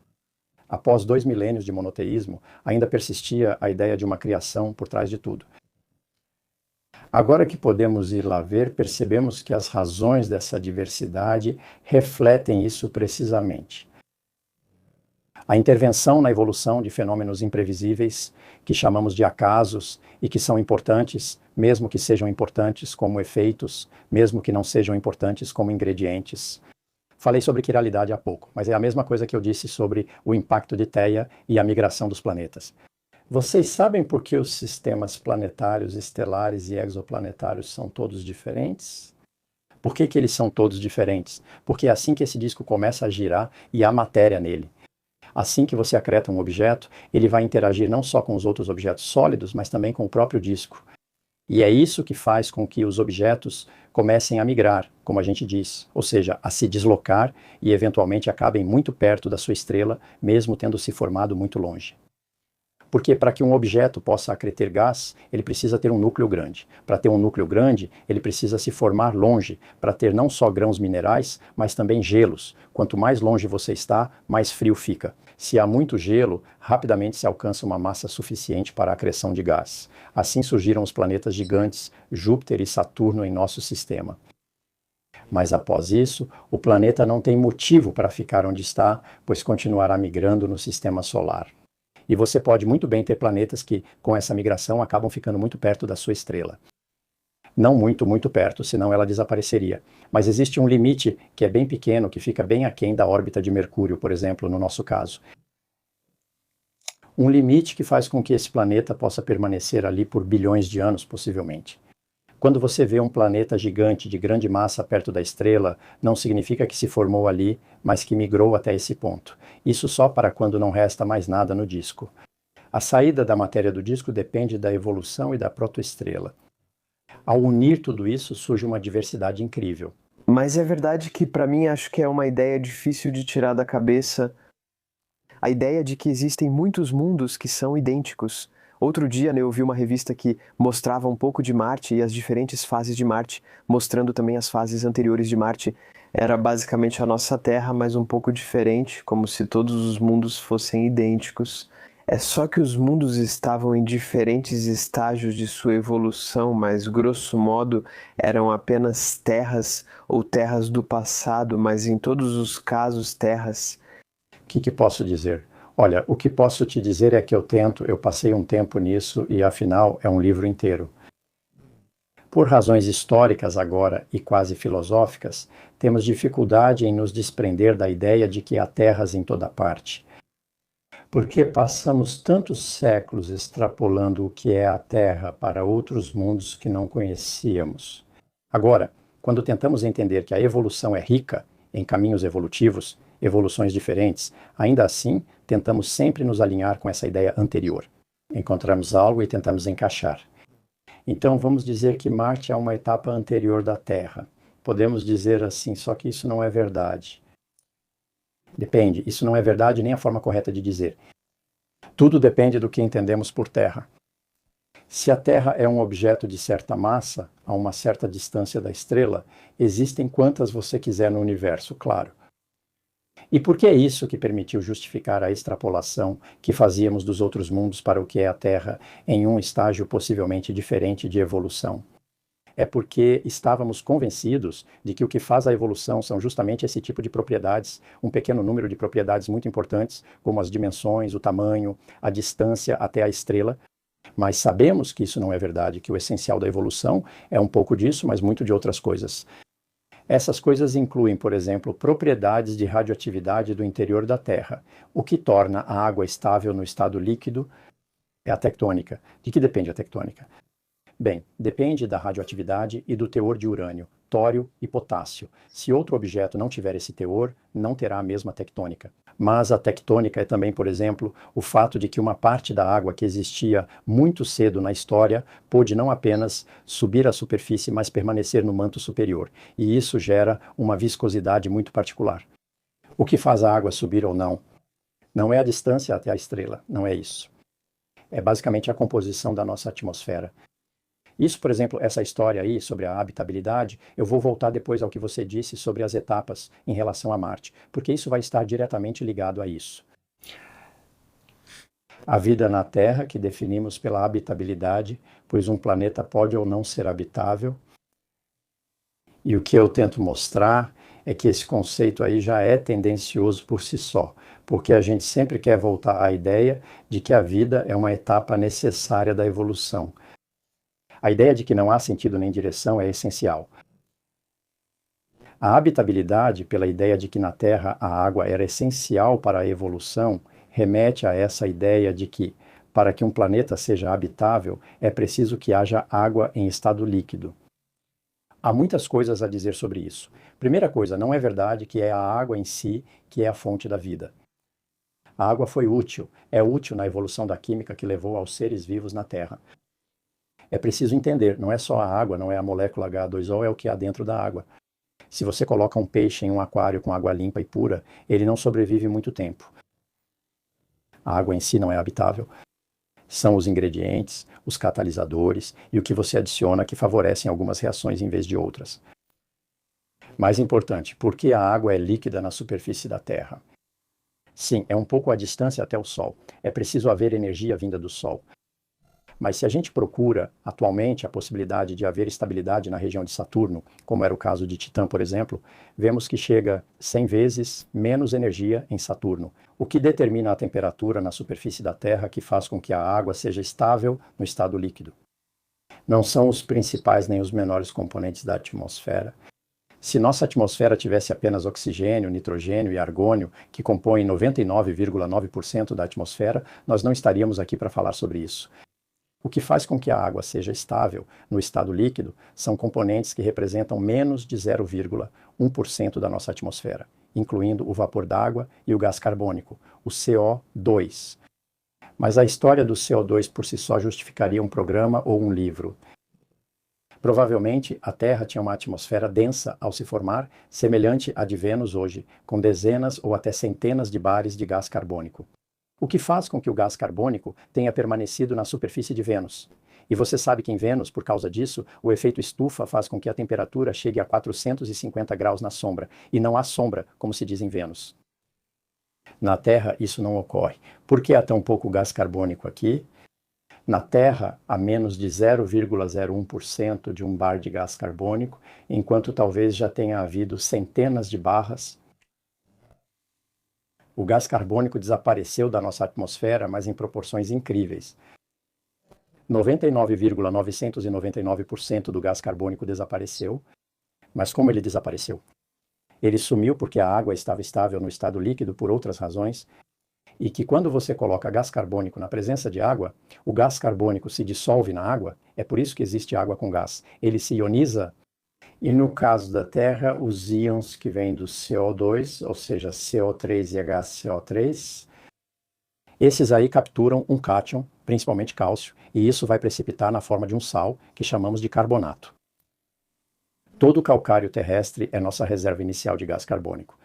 Após 2 milênios de monoteísmo, ainda persistia a ideia de uma criação por trás de tudo. Agora que podemos ir lá ver, percebemos que as razões dessa diversidade refletem isso precisamente. A intervenção na evolução de fenômenos imprevisíveis, que chamamos de acasos e que são importantes, mesmo que sejam importantes como efeitos, mesmo que não sejam importantes como ingredientes. Falei sobre quiralidade há pouco, mas é a mesma coisa que eu disse sobre o impacto de Theia e a migração dos planetas. Vocês sabem por que os sistemas planetários, estelares e exoplanetários são todos diferentes? Por que eles são todos diferentes? Porque é assim que esse disco começa a girar e há matéria nele. Assim que você acreta um objeto, ele vai interagir não só com os outros objetos sólidos, mas também com o próprio disco. E é isso que faz com que os objetos comecem a migrar, como a gente diz, ou seja, a se deslocar e eventualmente acabem muito perto da sua estrela, mesmo tendo se formado muito longe. Porque para que um objeto possa acreter gás, ele precisa ter um núcleo grande. Para ter um núcleo grande, ele precisa se formar longe, para ter não só grãos minerais, mas também gelos. Quanto mais longe você está, mais frio fica. Se há muito gelo, rapidamente se alcança uma massa suficiente para a acreção de gás. Assim surgiram os planetas gigantes, Júpiter e Saturno em nosso sistema. Mas após isso, o planeta não tem motivo para ficar onde está, pois continuará migrando no sistema solar. E você pode muito bem ter planetas que, com essa migração, acabam ficando muito perto da sua estrela. Não muito, muito perto, senão ela desapareceria. Mas existe um limite que é bem pequeno, que fica bem aquém da órbita de Mercúrio, por exemplo, no nosso caso. Um limite que faz com que esse planeta possa permanecer ali por bilhões de anos, possivelmente. Quando você vê um planeta gigante de grande massa perto da estrela, não significa que se formou ali, mas que migrou até esse ponto. Isso só para quando não resta mais nada no disco. A saída da matéria do disco depende da evolução e da protoestrela. Ao unir tudo isso, surge uma diversidade incrível. Mas é verdade que, para mim, acho que é uma ideia difícil de tirar da cabeça a ideia de que existem muitos mundos que são idênticos. Outro dia, eu vi uma revista que mostrava um pouco de Marte e as diferentes fases de Marte, mostrando também as fases anteriores de Marte. Era basicamente a nossa Terra, mas um pouco diferente, como se todos os mundos fossem idênticos. É só que os mundos estavam em diferentes estágios de sua evolução, mas grosso modo eram apenas terras ou terras do passado, mas em todos os casos terras. O que posso dizer? Olha, o que posso te dizer é que eu passei um tempo nisso e afinal é um livro inteiro. Por razões históricas agora e quase filosóficas, temos dificuldade em nos desprender da ideia de que há terras em toda parte. Porque passamos tantos séculos extrapolando o que é a Terra para outros mundos que não conhecíamos. Agora, quando tentamos entender que a evolução é rica em caminhos evolutivos, evoluções diferentes, ainda assim, tentamos sempre nos alinhar com essa ideia anterior. Encontramos algo e tentamos encaixar. Então, vamos dizer que Marte é uma etapa anterior da Terra. Podemos dizer assim, só que isso não é verdade. Depende, isso não é verdade nem a forma correta de dizer. Tudo depende do que entendemos por Terra. Se a Terra é um objeto de certa massa, a uma certa distância da estrela, existem quantas você quiser no universo, claro. E por que é isso que permitiu justificar a extrapolação que fazíamos dos outros mundos para o que é a Terra em um estágio possivelmente diferente de evolução? É porque estávamos convencidos de que o que faz a evolução são justamente esse tipo de propriedades, um pequeno número de propriedades muito importantes, como as dimensões, o tamanho, a distância até a estrela. Mas sabemos que isso não é verdade, que o essencial da evolução é um pouco disso, mas muito de outras coisas. Essas coisas incluem, por exemplo, propriedades de radioatividade do interior da Terra. O que torna a água estável no estado líquido é a tectônica. De que depende a tectônica? Bem, depende da radioatividade e do teor de urânio, tório e potássio. Se outro objeto não tiver esse teor, não terá a mesma tectônica. Mas a tectônica é também, por exemplo, o fato de que uma parte da água que existia muito cedo na história pôde não apenas subir à superfície, mas permanecer no manto superior. E isso gera uma viscosidade muito particular. O que faz a água subir ou não? Não é a distância até a estrela, não é isso. É basicamente a composição da nossa atmosfera. Isso, por exemplo, essa história aí sobre a habitabilidade, eu vou voltar depois ao que você disse sobre as etapas em relação a Marte, porque isso vai estar diretamente ligado a isso. A vida na Terra, que definimos pela habitabilidade, pois um planeta pode ou não ser habitável. E o que eu tento mostrar é que esse conceito aí já é tendencioso por si só, porque a gente sempre quer voltar à ideia de que a vida é uma etapa necessária da evolução. A ideia de que não há sentido nem direção é essencial. A habitabilidade, pela ideia de que na Terra a água era essencial para a evolução, remete a essa ideia de que, para que um planeta seja habitável, é preciso que haja água em estado líquido. Há muitas coisas a dizer sobre isso. Primeira coisa, não é verdade que é a água em si que é a fonte da vida. A água foi útil, é útil na evolução da química que levou aos seres vivos na Terra. É preciso entender, não é só a água, não é a molécula H2O, é o que há dentro da água. Se você coloca um peixe em um aquário com água limpa e pura, ele não sobrevive muito tempo. A água em si não é habitável. São os ingredientes, os catalisadores e o que você adiciona que favorecem algumas reações em vez de outras. Mais importante, por que a água é líquida na superfície da Terra? Sim, é um pouco a distância até o Sol. É preciso haver energia vinda do Sol. Mas se a gente procura, atualmente, a possibilidade de haver estabilidade na região de Saturno, como era o caso de Titã, por exemplo, vemos que chega 100 vezes menos energia em Saturno, o que determina a temperatura na superfície da Terra que faz com que a água seja estável no estado líquido. Não são os principais nem os menores componentes da atmosfera. Se nossa atmosfera tivesse apenas oxigênio, nitrogênio e argônio, que compõem 99,9% da atmosfera, nós não estaríamos aqui para falar sobre isso. O que faz com que a água seja estável no estado líquido são componentes que representam menos de 0,1% da nossa atmosfera, incluindo o vapor d'água e o gás carbônico, o CO2. Mas a história do CO2 por si só justificaria um programa ou um livro. Provavelmente, a Terra tinha uma atmosfera densa ao se formar, semelhante à de Vênus hoje, com dezenas ou até centenas de bares de gás carbônico. O que faz com que o gás carbônico tenha permanecido na superfície de Vênus. E você sabe que em Vênus, por causa disso, o efeito estufa faz com que a temperatura chegue a 450 graus na sombra, e não há sombra, como se diz em Vênus. Na Terra, isso não ocorre. Por que há tão pouco gás carbônico aqui? Na Terra, há menos de 0,01% de um bar de gás carbônico, enquanto talvez já tenha havido centenas de barras. O gás carbônico desapareceu da nossa atmosfera, mas em proporções incríveis. 99,999% do gás carbônico desapareceu. Mas como ele desapareceu? Ele sumiu porque a água estava estável no estado líquido por outras razões, e que quando você coloca gás carbônico na presença de água, o gás carbônico se dissolve na água, é por isso que existe água com gás. Ele se ioniza. E no caso da Terra, os íons que vêm do CO2, ou seja, CO3 e HCO3, esses aí capturam um cátion, principalmente cálcio, e isso vai precipitar na forma de um sal, que chamamos de carbonato. Todo o calcário terrestre é nossa reserva inicial de gás carbônico.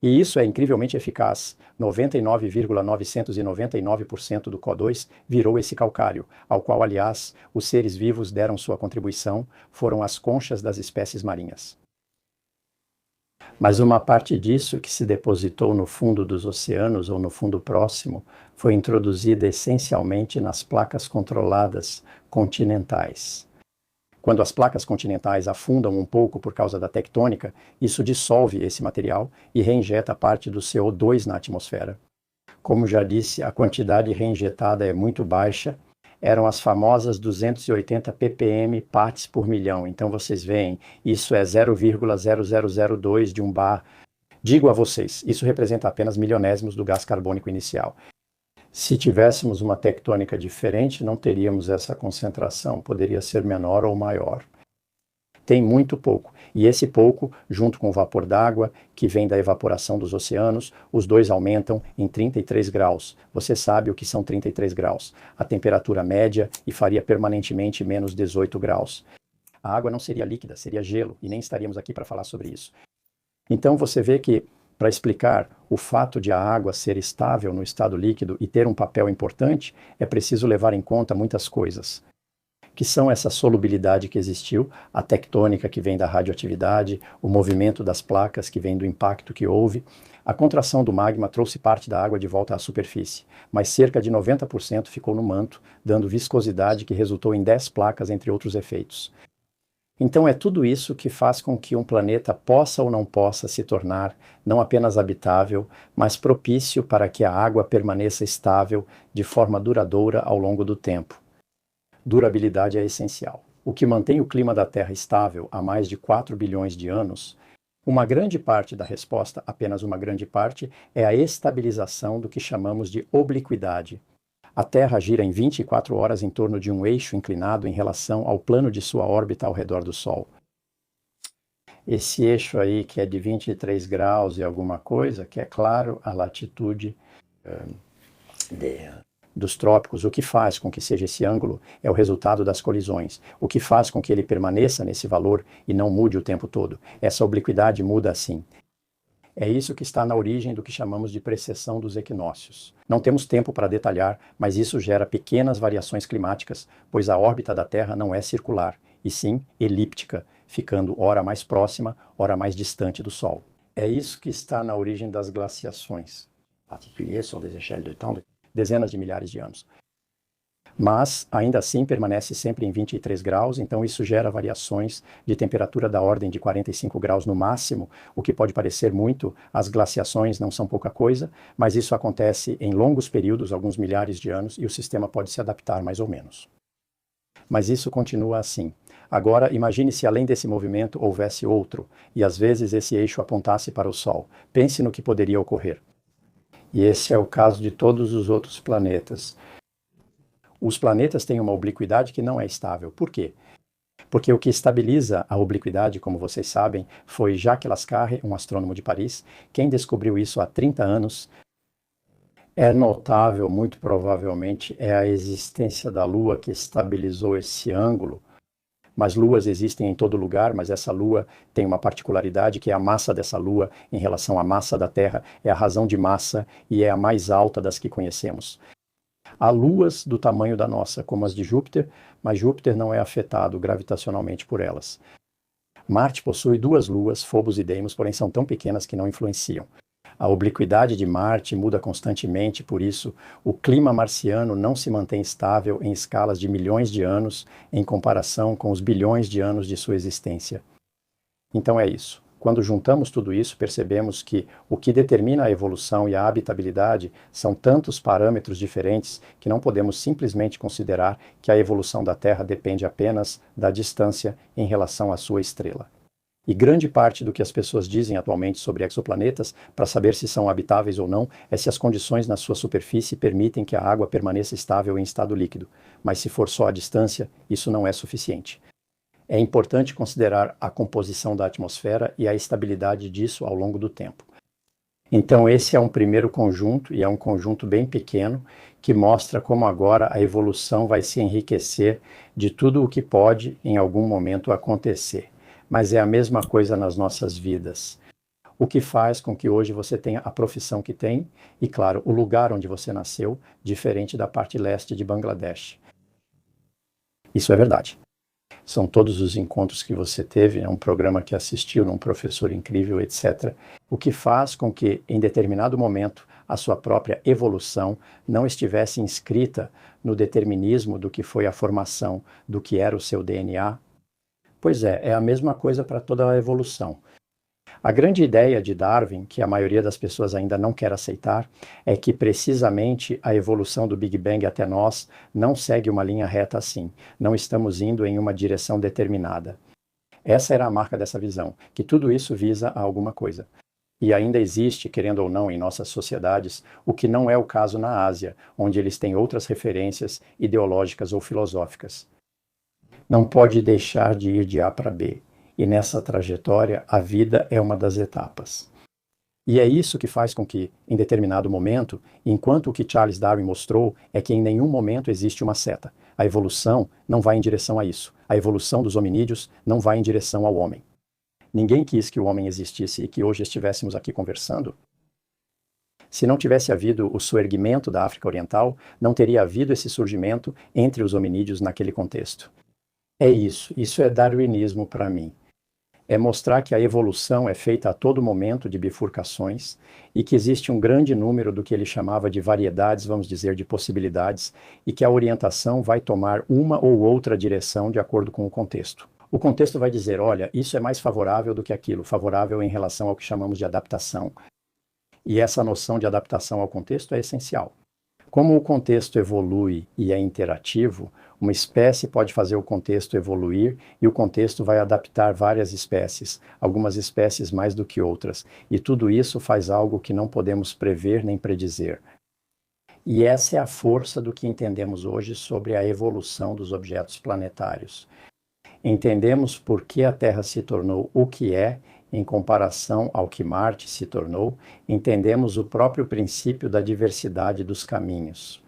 E isso é incrivelmente eficaz. 99,999% do CO2 virou esse calcário, ao qual, aliás, os seres vivos deram sua contribuição, foram as conchas das espécies marinhas. Mas uma parte disso que se depositou no fundo dos oceanos ou no fundo próximo foi introduzida essencialmente nas placas controladas continentais. Quando as placas continentais afundam um pouco por causa da tectônica, isso dissolve esse material e reinjeta parte do CO2 na atmosfera. Como já disse, a quantidade reinjetada é muito baixa. Eram as famosas 280 ppm parts por milhão. Então vocês veem, isso é 0,0002 de um bar. Digo a vocês, isso representa apenas milionésimos do gás carbônico inicial. Se tivéssemos uma tectônica diferente, não teríamos essa concentração, poderia ser menor ou maior. Tem muito pouco, e esse pouco, junto com o vapor d'água, que vem da evaporação dos oceanos, os dois aumentam em 33 graus. Você sabe o que são 33 graus, a temperatura média, e faria permanentemente menos 18 graus. A água não seria líquida, seria gelo, e nem estaríamos aqui para falar sobre isso. Então você vê que, para explicar o fato de a água ser estável no estado líquido e ter um papel importante, é preciso levar em conta muitas coisas, que são essa solubilidade que existiu, a tectônica que vem da radioatividade, o movimento das placas que vem do impacto que houve. A contração do magma trouxe parte da água de volta à superfície, mas cerca de 90% ficou no manto, dando viscosidade que resultou em 10 placas, entre outros efeitos. Então é tudo isso que faz com que um planeta possa ou não possa se tornar não apenas habitável, mas propício para que a água permaneça estável de forma duradoura ao longo do tempo. Durabilidade é essencial. O que mantém o clima da Terra estável há mais de 4 bilhões de anos, uma grande parte da resposta, apenas uma grande parte, é a estabilização do que chamamos de obliquidade. A Terra gira em 24 horas em torno de um eixo inclinado em relação ao plano de sua órbita ao redor do Sol. Esse eixo aí, que é de 23 graus e alguma coisa, que é claro a latitude dos trópicos, o que faz com que seja esse ângulo é o resultado das colisões. O que faz com que ele permaneça nesse valor e não mude o tempo todo. Essa obliquidade muda assim. É isso que está na origem do que chamamos de precessão dos equinócios. Não temos tempo para detalhar, mas isso gera pequenas variações climáticas, pois a órbita da Terra não é circular, e sim elíptica, ficando ora mais próxima, ora mais distante do Sol. É isso que está na origem das glaciações, particuliers sur des échelles de temps de dezenas de milhares de anos. Mas, ainda assim, permanece sempre em 23 graus, então isso gera variações de temperatura da ordem de 45 graus no máximo, o que pode parecer muito. As glaciações não são pouca coisa, mas isso acontece em longos períodos, alguns milhares de anos, e o sistema pode se adaptar mais ou menos. mas isso continua assim. Agora, imagine se além desse movimento houvesse outro, e às vezes esse eixo apontasse para o Sol. Pense no que poderia ocorrer. E esse é o caso de todos os outros planetas. Os planetas têm uma obliquidade que não é estável. Por quê? Porque o que estabiliza a obliquidade, como vocês sabem, foi Jacques Lascarre, um astrônomo de Paris. Quem descobriu isso há 30 anos. É notável, muito provavelmente, é a existência da Lua que estabilizou esse ângulo. Mas luas existem em todo lugar, mas essa lua tem uma particularidade, que é a massa dessa lua em relação à massa da Terra, é a razão de massa e é a mais alta das que conhecemos. Há luas do tamanho da nossa, como as de Júpiter, mas Júpiter não é afetado gravitacionalmente por elas. Marte possui 2 luas, Phobos e Deimos, porém são tão pequenas que não influenciam. A obliquidade de Marte muda constantemente, por isso o clima marciano não se mantém estável em escalas de milhões de anos em comparação com os bilhões de anos de sua existência. Então é isso. Quando juntamos tudo isso, percebemos que o que determina a evolução e a habitabilidade são tantos parâmetros diferentes que não podemos simplesmente considerar que a evolução da Terra depende apenas da distância em relação à sua estrela. E grande parte do que as pessoas dizem atualmente sobre exoplanetas, para saber se são habitáveis ou não, é se as condições na sua superfície permitem que a água permaneça estável em estado líquido. Mas se for só a distância, isso não é suficiente. É importante considerar a composição da atmosfera e a estabilidade disso ao longo do tempo. Então esse é um primeiro conjunto, e é um conjunto bem pequeno, que mostra como agora a evolução vai se enriquecer de tudo o que pode, em algum momento, acontecer. Mas é a mesma coisa nas nossas vidas. O que faz com que hoje você tenha a profissão que tem e, claro, o lugar onde você nasceu, diferente da parte leste de Bangladesh. Isso é verdade. São todos os encontros que você teve, é um programa que assistiu, um professor incrível, etc. O que faz com que, em determinado momento, a sua própria evolução não estivesse inscrita no determinismo do que foi a formação do que era o seu DNA. Pois é a mesma coisa para toda a evolução. A grande ideia de Darwin, que a maioria das pessoas ainda não quer aceitar, é que precisamente a evolução do Big Bang até nós não segue uma linha reta assim. Não estamos indo em uma direção determinada. Essa era a marca dessa visão, que tudo isso visa a alguma coisa. E ainda existe, querendo ou não, em nossas sociedades, o que não é o caso na Ásia, onde eles têm outras referências ideológicas ou filosóficas. Não pode deixar de ir de A para B. E nessa trajetória, a vida é uma das etapas. E é isso que faz com que, em determinado momento, enquanto o que Charles Darwin mostrou é que em nenhum momento existe uma seta. A evolução não vai em direção a isso. A evolução dos hominídeos não vai em direção ao homem. Ninguém quis que o homem existisse e que hoje estivéssemos aqui conversando. Se não tivesse havido o soerguimento da África Oriental, não teria havido esse surgimento entre os hominídeos naquele contexto. É isso é darwinismo para mim. É mostrar que a evolução é feita a todo momento de bifurcações e que existe um grande número do que ele chamava de variedades, vamos dizer, de possibilidades, e que a orientação vai tomar uma ou outra direção de acordo com o contexto. O contexto vai dizer, olha, isso é mais favorável do que aquilo, favorável em relação ao que chamamos de adaptação. E essa noção de adaptação ao contexto é essencial. Como o contexto evolui e é interativo, uma espécie pode fazer o contexto evoluir e o contexto vai adaptar várias espécies, algumas espécies mais do que outras, e tudo isso faz algo que não podemos prever nem predizer. E essa é a força do que entendemos hoje sobre a evolução dos objetos planetários. Entendemos por que a Terra se tornou o que é em comparação ao que Marte se tornou, entendemos o próprio princípio da diversidade dos caminhos.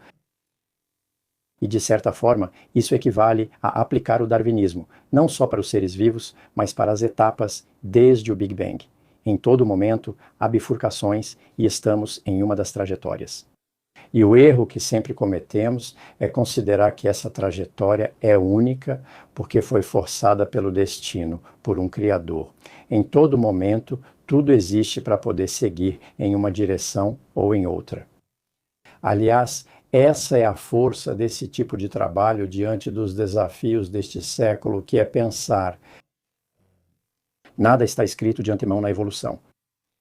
E, de certa forma, isso equivale a aplicar o darwinismo, não só para os seres vivos, mas para as etapas desde o Big Bang. Em todo momento, há bifurcações e estamos em uma das trajetórias. E o erro que sempre cometemos é considerar que essa trajetória é única porque foi forçada pelo destino, por um Criador. Em todo momento, tudo existe para poder seguir em uma direção ou em outra. Aliás, essa é a força desse tipo de trabalho diante dos desafios deste século, que é pensar. Nada está escrito de antemão na evolução.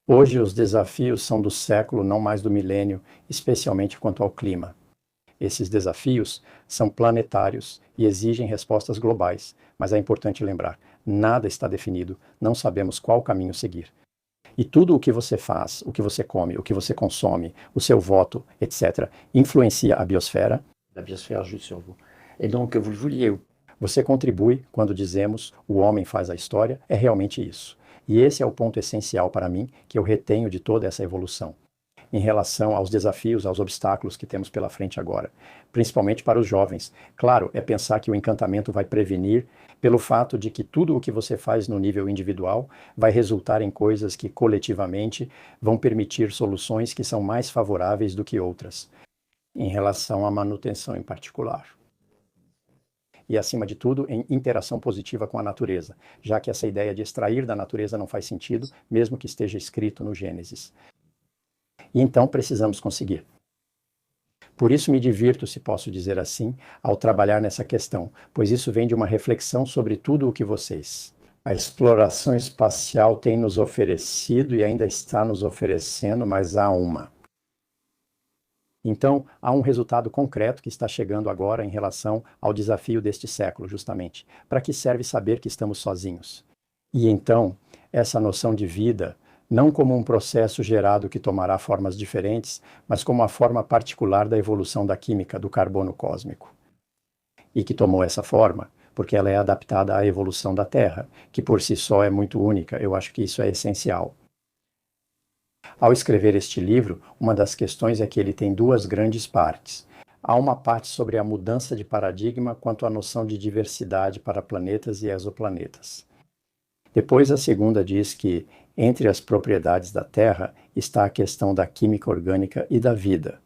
Hoje os desafios são do século, não mais do milênio, especialmente quanto ao clima. Esses desafios são planetários e exigem respostas globais, mas é importante lembrar, nada está definido, não sabemos qual caminho seguir. E tudo o que você faz, o que você come, o que você consome, o seu voto, etc., influencia a biosfera. La biosphère joue sur vous. Et donc, vous le vouliez. Você contribui quando dizemos o homem faz a história, é realmente isso. E esse é o ponto essencial para mim, que eu retenho de toda essa evolução, em relação aos desafios, aos obstáculos que temos pela frente agora, principalmente para os jovens. Claro, é pensar que o encantamento vai prevenir pelo fato de que tudo o que você faz no nível individual vai resultar em coisas que coletivamente vão permitir soluções que são mais favoráveis do que outras, em relação à manutenção em particular. E, acima de tudo, em interação positiva com a natureza, já que essa ideia de extrair da natureza não faz sentido, mesmo que esteja escrito no Gênesis. E então precisamos conseguir. Por isso me divirto, se posso dizer assim, ao trabalhar nessa questão, pois isso vem de uma reflexão sobre tudo o que vocês, a exploração espacial, tem nos oferecido e ainda está nos oferecendo, mas há uma. Então, há um resultado concreto que está chegando agora em relação ao desafio deste século, justamente. Para que serve saber que estamos sozinhos? E então, essa noção de vida, não como um processo gerado que tomará formas diferentes, mas como a forma particular da evolução da química do carbono cósmico. E que tomou essa forma porque ela é adaptada à evolução da Terra, que por si só é muito única. Eu acho que isso é essencial. Ao escrever este livro, uma das questões é que ele tem duas grandes partes. Há uma parte sobre a mudança de paradigma quanto à noção de diversidade para planetas e exoplanetas. Depois, a segunda diz que, entre as propriedades da Terra, está a questão da química orgânica e da vida.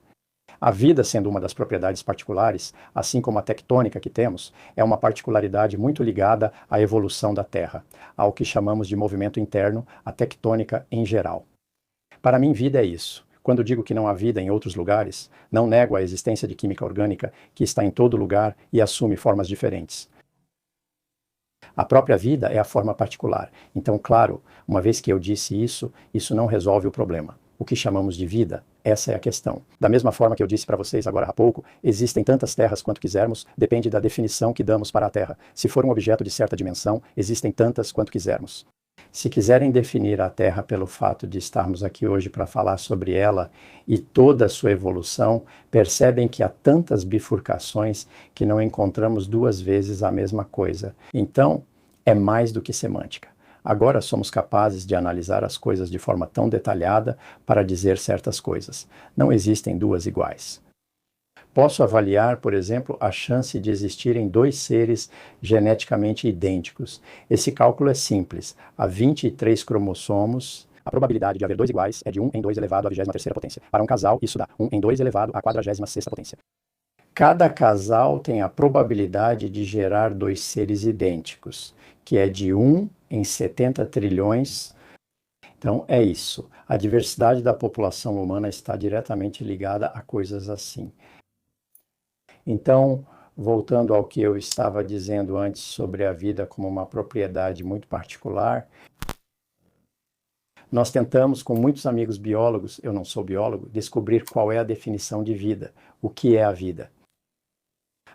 A vida, sendo uma das propriedades particulares, assim como a tectônica que temos, é uma particularidade muito ligada à evolução da Terra, ao que chamamos de movimento interno, a tectônica em geral. Para mim, vida é isso. Quando digo que não há vida em outros lugares, não nego a existência de química orgânica que está em todo lugar e assume formas diferentes. A própria vida é a forma particular. Então, claro, uma vez que eu disse isso, isso não resolve o problema. O que chamamos de vida, essa é a questão. Da mesma forma que eu disse para vocês agora há pouco, existem tantas terras quanto quisermos, depende da definição que damos para a Terra. Se for um objeto de certa dimensão, existem tantas quanto quisermos. Se quiserem definir a Terra pelo fato de estarmos aqui hoje para falar sobre ela e toda a sua evolução, percebem que há tantas bifurcações que não encontramos duas vezes a mesma coisa. Então, é mais do que semântica. Agora somos capazes de analisar as coisas de forma tão detalhada para dizer certas coisas. Não existem duas iguais. Posso avaliar, por exemplo, a chance de existirem dois seres geneticamente idênticos. Esse cálculo é simples. Há 23 cromossomos. A probabilidade de haver dois iguais é de 1 em 2 elevado à 23ª potência. Para um casal, isso dá 1 em 2 elevado à 46ª potência. Cada casal tem a probabilidade de gerar dois seres idênticos, que é de 1 em 70 trilhões. Então, é isso. A diversidade da população humana está diretamente ligada a coisas assim. Então, voltando ao que eu estava dizendo antes sobre a vida como uma propriedade muito particular, nós tentamos, com muitos amigos biólogos, eu não sou biólogo, descobrir qual é a definição de vida, o que é a vida.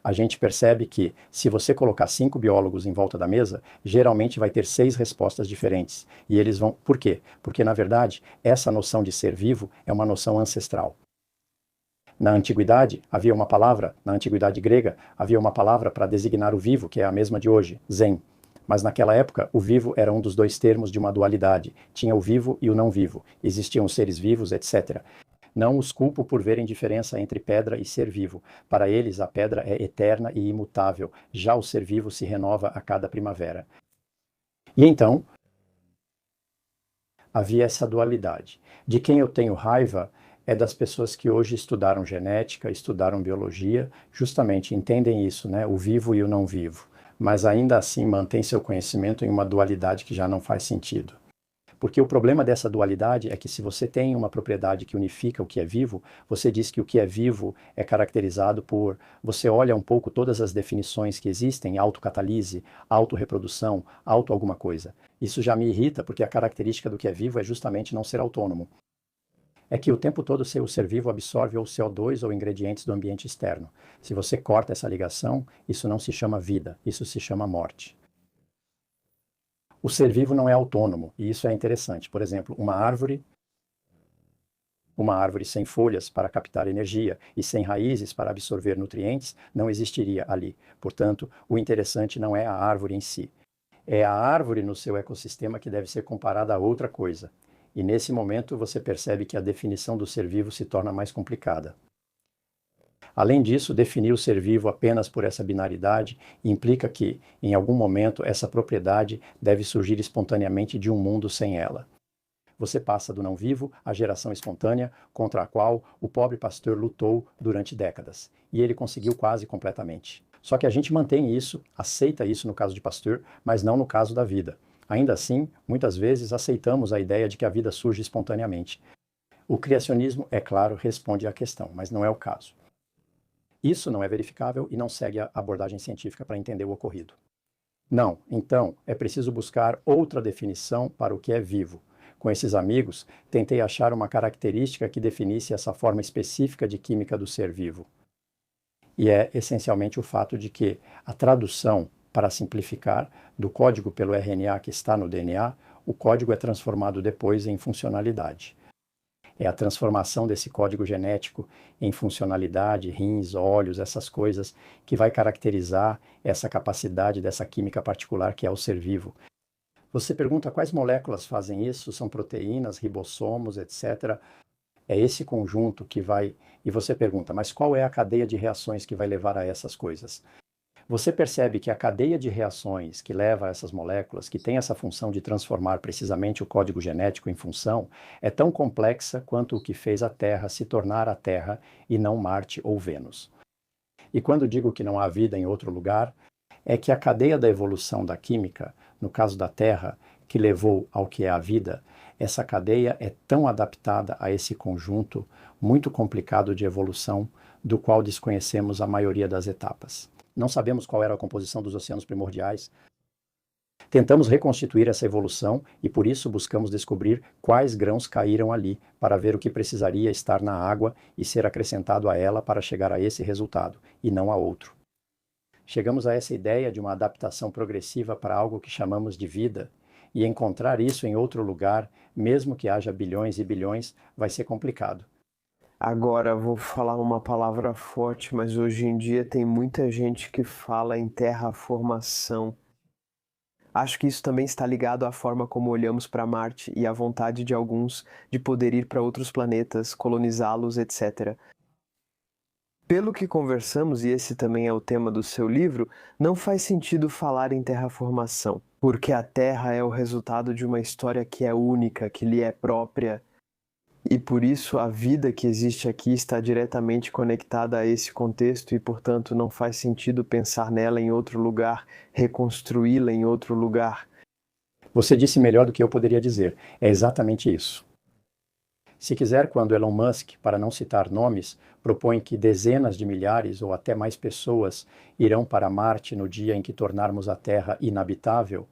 A gente percebe que, se você colocar 5 biólogos em volta da mesa, geralmente vai ter 6 respostas diferentes. E eles vão... Por quê? Porque, na verdade, essa noção de ser vivo é uma noção ancestral. Na antiguidade, havia uma palavra, na antiguidade grega, havia uma palavra para designar o vivo, que é a mesma de hoje, zen. Mas naquela época, o vivo era um dos dois termos de uma dualidade. Tinha o vivo e o não vivo. Existiam seres vivos, etc. Não os culpo por verem diferença entre pedra e ser vivo. Para eles, a pedra é eterna e imutável. Já o ser vivo se renova a cada primavera. E então, havia essa dualidade. De quem eu tenho raiva é das pessoas que hoje estudaram genética, estudaram biologia, justamente entendem isso, né? O vivo e o não vivo. Mas ainda assim mantém seu conhecimento em uma dualidade que já não faz sentido. Porque o problema dessa dualidade é que, se você tem uma propriedade que unifica o que é vivo, você diz que o que é vivo é caracterizado por... Você olha um pouco todas as definições que existem, autocatalise, autorreprodução, auto alguma coisa. Isso já me irrita, porque a característica do que é vivo é justamente não ser autônomo. é que o tempo todo o seu ser vivo absorve ou CO2 ou ingredientes do ambiente externo. Se você corta essa ligação, isso não se chama vida, isso se chama morte. O ser vivo não é autônomo, e isso é interessante. Por exemplo, uma árvore sem folhas para captar energia e sem raízes para absorver nutrientes não existiria ali. Portanto, o interessante não é a árvore em si. É a árvore no seu ecossistema que deve ser comparada a outra coisa. E nesse momento você percebe que a definição do ser vivo se torna mais complicada. Além disso, definir o ser vivo apenas por essa binaridade implica que, em algum momento, essa propriedade deve surgir espontaneamente de um mundo sem ela. Você passa do não vivo à geração espontânea, contra a qual o pobre pastor lutou durante décadas. E ele conseguiu quase completamente. Só que a gente mantém isso, aceita isso no caso de Pasteur, mas não no caso da vida. Ainda assim, muitas vezes aceitamos a ideia de que a vida surge espontaneamente. O criacionismo, é claro, responde à questão, mas não é o caso. Isso não é verificável e não segue a abordagem científica para entender o ocorrido. Não, então, é preciso buscar outra definição para o que é vivo. Com esses amigos, tentei achar uma característica que definisse essa forma específica de química do ser vivo. E é essencialmente o fato de que a tradução, para simplificar, do código pelo RNA que está no DNA, o código é transformado depois em funcionalidade. É a transformação desse código genético em funcionalidade, rins, olhos, essas coisas, que vai caracterizar essa capacidade dessa química particular que é o ser vivo. Você pergunta quais moléculas fazem isso, são proteínas, ribossomos, etc. É esse conjunto que vai... E você pergunta, mas qual é a cadeia de reações que vai levar a essas coisas? Você percebe que a cadeia de reações que leva a essas moléculas, que tem essa função de transformar precisamente o código genético em função, é tão complexa quanto o que fez a Terra se tornar a Terra e não Marte ou Vênus. E quando digo que não há vida em outro lugar, é que a cadeia da evolução da química, no caso da Terra, que levou ao que é a vida, essa cadeia é tão adaptada a esse conjunto muito complicado de evolução, do qual desconhecemos a maioria das etapas. Não sabemos qual era a composição dos oceanos primordiais. Tentamos reconstituir essa evolução e por isso buscamos descobrir quais grãos caíram ali, para ver o que precisaria estar na água e ser acrescentado a ela para chegar a esse resultado, e não a outro. Chegamos a essa ideia de uma adaptação progressiva para algo que chamamos de vida, e encontrar isso em outro lugar, mesmo que haja bilhões e bilhões, vai ser complicado. Agora vou falar uma palavra forte, mas hoje em dia tem muita gente que fala em terraformação. Acho que isso também está ligado à forma como olhamos para Marte e à vontade de alguns de poder ir para outros planetas, colonizá-los, etc. Pelo que conversamos, e esse também é o tema do seu livro, não faz sentido falar em terraformação, porque a Terra é o resultado de uma história que é única, que lhe é própria, e por isso a vida que existe aqui está diretamente conectada a esse contexto e, portanto, não faz sentido pensar nela em outro lugar, reconstruí-la em outro lugar. Você disse melhor do que eu poderia dizer. É exatamente isso. Se quiser, quando Elon Musk, para não citar nomes, propõe que dezenas de milhares ou até mais pessoas irão para Marte no dia em que tornarmos a Terra inabitável,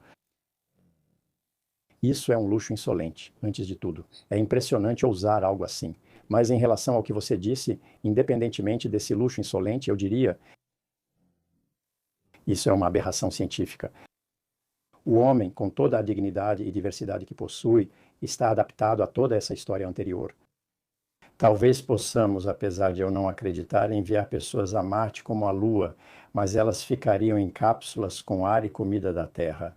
isso é um luxo insolente, antes de tudo. É impressionante ousar algo assim. Mas em relação ao que você disse, independentemente desse luxo insolente, eu diria, isso é uma aberração científica. O homem, com toda a dignidade e diversidade que possui, está adaptado a toda essa história anterior. Talvez possamos, apesar de eu não acreditar, enviar pessoas a Marte como a Lua, mas elas ficariam em cápsulas com ar e comida da Terra.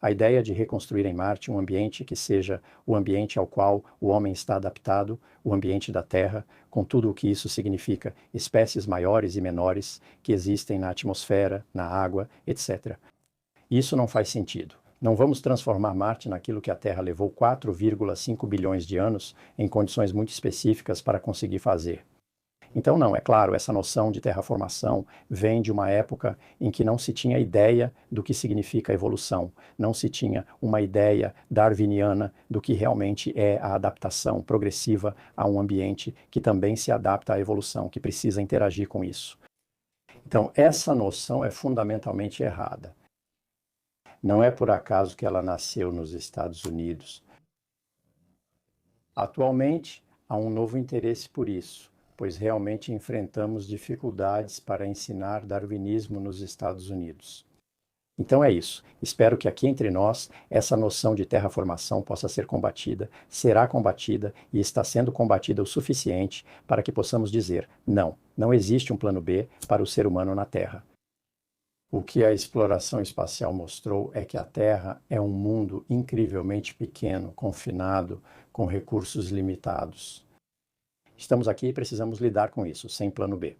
A ideia de reconstruir em Marte um ambiente que seja o ambiente ao qual o homem está adaptado, o ambiente da Terra, com tudo o que isso significa, espécies maiores e menores que existem na atmosfera, na água, etc. Isso não faz sentido. Não vamos transformar Marte naquilo que a Terra levou 4,5 bilhões de anos em condições muito específicas para conseguir fazer. Então, não, é claro, essa noção de terraformação vem de uma época em que não se tinha ideia do que significa evolução, não se tinha uma ideia darwiniana do que realmente é a adaptação progressiva a um ambiente que também se adapta à evolução, que precisa interagir com isso. Então, essa noção é fundamentalmente errada. Não é por acaso que ela nasceu nos Estados Unidos. Atualmente, há um novo interesse por isso, pois realmente enfrentamos dificuldades para ensinar darwinismo nos Estados Unidos. Então é isso. Espero que aqui entre nós essa noção de terraformação possa ser combatida, será combatida e está sendo combatida o suficiente para que possamos dizer: não, não existe um plano B para o ser humano na Terra. O que a exploração espacial mostrou é que a Terra é um mundo incrivelmente pequeno, confinado, com recursos limitados. Estamos aqui e precisamos lidar com isso, sem plano B.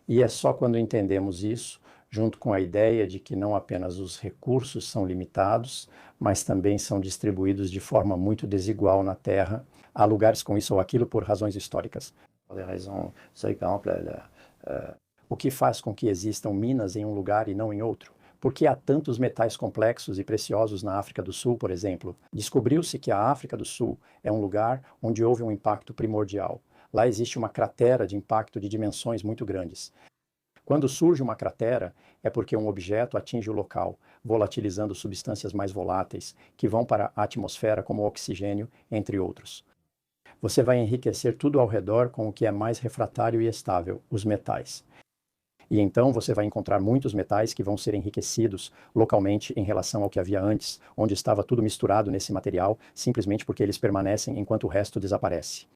E é só quando entendemos isso, junto com a ideia de que não apenas os recursos são limitados, mas também são distribuídos de forma muito desigual na Terra, há lugares com isso ou aquilo por razões históricas. O que faz com que existam minas em um lugar e não em outro? Por que há tantos metais complexos e preciosos na África do Sul, por exemplo? Descobriu-se que a África do Sul é um lugar onde houve um impacto primordial. Lá existe uma cratera de impacto de dimensões muito grandes. Quando surge uma cratera, é porque um objeto atinge o local, volatilizando substâncias mais voláteis, que vão para a atmosfera como o oxigênio, entre outros. Você vai enriquecer tudo ao redor com o que é mais refratário e estável, os metais. E então você vai encontrar muitos metais que vão ser enriquecidos localmente em relação ao que havia antes, onde estava tudo misturado nesse material, simplesmente porque eles permanecem enquanto o resto desaparece.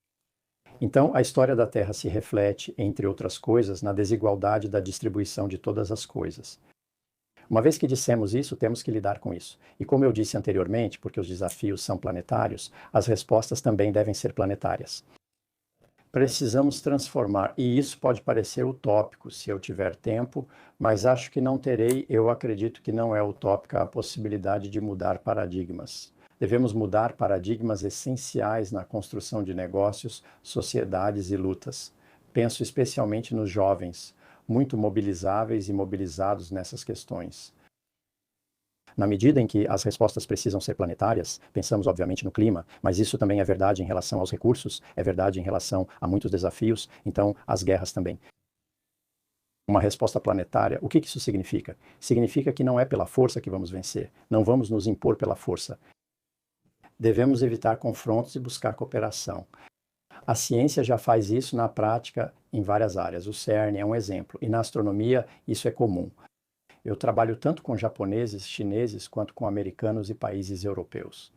Então, a história da Terra se reflete, entre outras coisas, na desigualdade da distribuição de todas as coisas. Uma vez que dissemos isso, temos que lidar com isso. E como eu disse anteriormente, porque os desafios são planetários, as respostas também devem ser planetárias. Precisamos transformar, e isso pode parecer utópico se eu tiver tempo, mas acho que não terei, eu acredito que não é utópica a possibilidade de mudar paradigmas. Devemos mudar paradigmas essenciais na construção de negócios, sociedades e lutas. Penso especialmente nos jovens, muito mobilizáveis e mobilizados nessas questões. Na medida em que as respostas precisam ser planetárias, pensamos obviamente no clima, mas isso também é verdade em relação aos recursos, é verdade em relação a muitos desafios, então as guerras também. Uma resposta planetária, o que isso significa? Significa que não é pela força que vamos vencer, não vamos nos impor pela força. Devemos evitar confrontos e buscar cooperação. A ciência já faz isso na prática em várias áreas. O CERN é um exemplo, e na astronomia isso é comum. Eu trabalho tanto com japoneses, chineses, quanto com americanos e países europeus.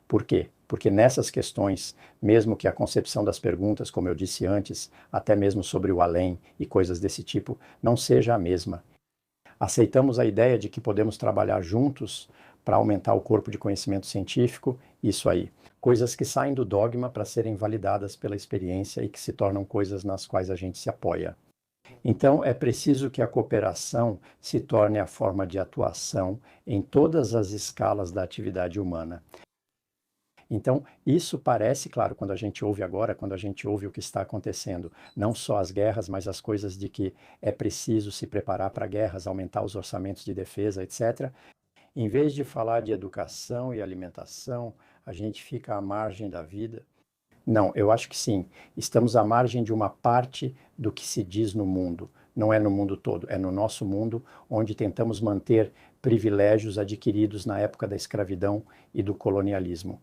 Por quê? Porque nessas questões, mesmo que a concepção das perguntas, como eu disse antes, até mesmo sobre o além e coisas desse tipo, não seja a mesma. Aceitamos a ideia de que podemos trabalhar juntos para aumentar o corpo de conhecimento científico, isso aí. Coisas que saem do dogma para serem validadas pela experiência e que se tornam coisas nas quais a gente se apoia. Então, é preciso que a cooperação se torne a forma de atuação em todas as escalas da atividade humana. Então, isso parece, claro, quando a gente ouve agora, quando a gente ouve o que está acontecendo, não só as guerras, mas as coisas de que é preciso se preparar para guerras, aumentar os orçamentos de defesa, etc. Em vez de falar de educação e alimentação, a gente fica à margem da vida. Não, eu acho que sim. Estamos à margem de uma parte do que se diz no mundo. Não é no mundo todo, é no nosso mundo, onde tentamos manter privilégios adquiridos na época da escravidão e do colonialismo.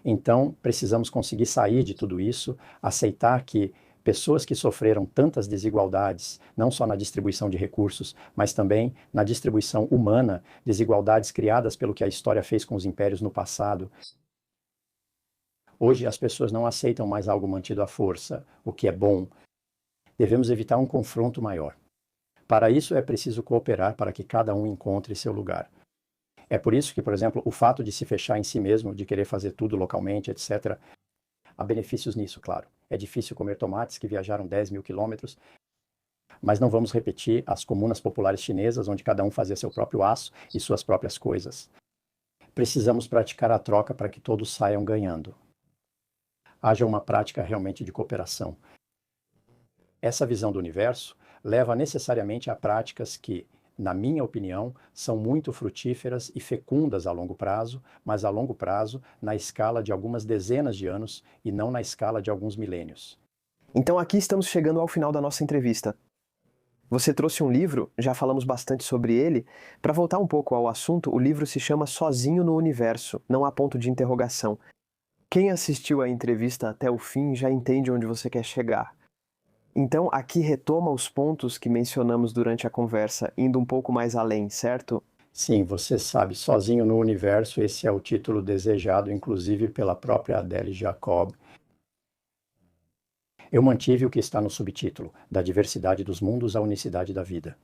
Então, precisamos conseguir sair de tudo isso, aceitar que pessoas que sofreram tantas desigualdades, não só na distribuição de recursos, mas também na distribuição humana, desigualdades criadas pelo que a história fez com os impérios no passado. Hoje as pessoas não aceitam mais algo mantido à força, o que é bom. Devemos evitar um confronto maior. Para isso é preciso cooperar para que cada um encontre seu lugar. É por isso que, por exemplo, o fato de se fechar em si mesmo, de querer fazer tudo localmente, etc., há benefícios nisso, claro. É difícil comer tomates que viajaram 10 mil quilômetros, mas não vamos repetir as comunas populares chinesas, onde cada um fazia seu próprio aço e suas próprias coisas. Precisamos praticar a troca para que todos saiam ganhando. Haja uma prática realmente de cooperação. Essa visão do universo leva necessariamente a práticas que, na minha opinião, são muito frutíferas e fecundas a longo prazo, mas a longo prazo na escala de algumas dezenas de anos e não na escala de alguns milênios. Então aqui estamos chegando ao final da nossa entrevista. Você trouxe um livro, já falamos bastante sobre ele. Para voltar um pouco ao assunto, o livro se chama Sozinho no Universo, não há ponto de interrogação. Quem assistiu a entrevista até o fim já entende onde você quer chegar. Então, aqui retoma os pontos que mencionamos durante a conversa, indo um pouco mais além, certo? Sim, você sabe, Sozinho no Universo, esse é o título desejado, inclusive pela própria Adele Jacob. Eu mantive o que está no subtítulo, da diversidade dos mundos à unicidade da vida.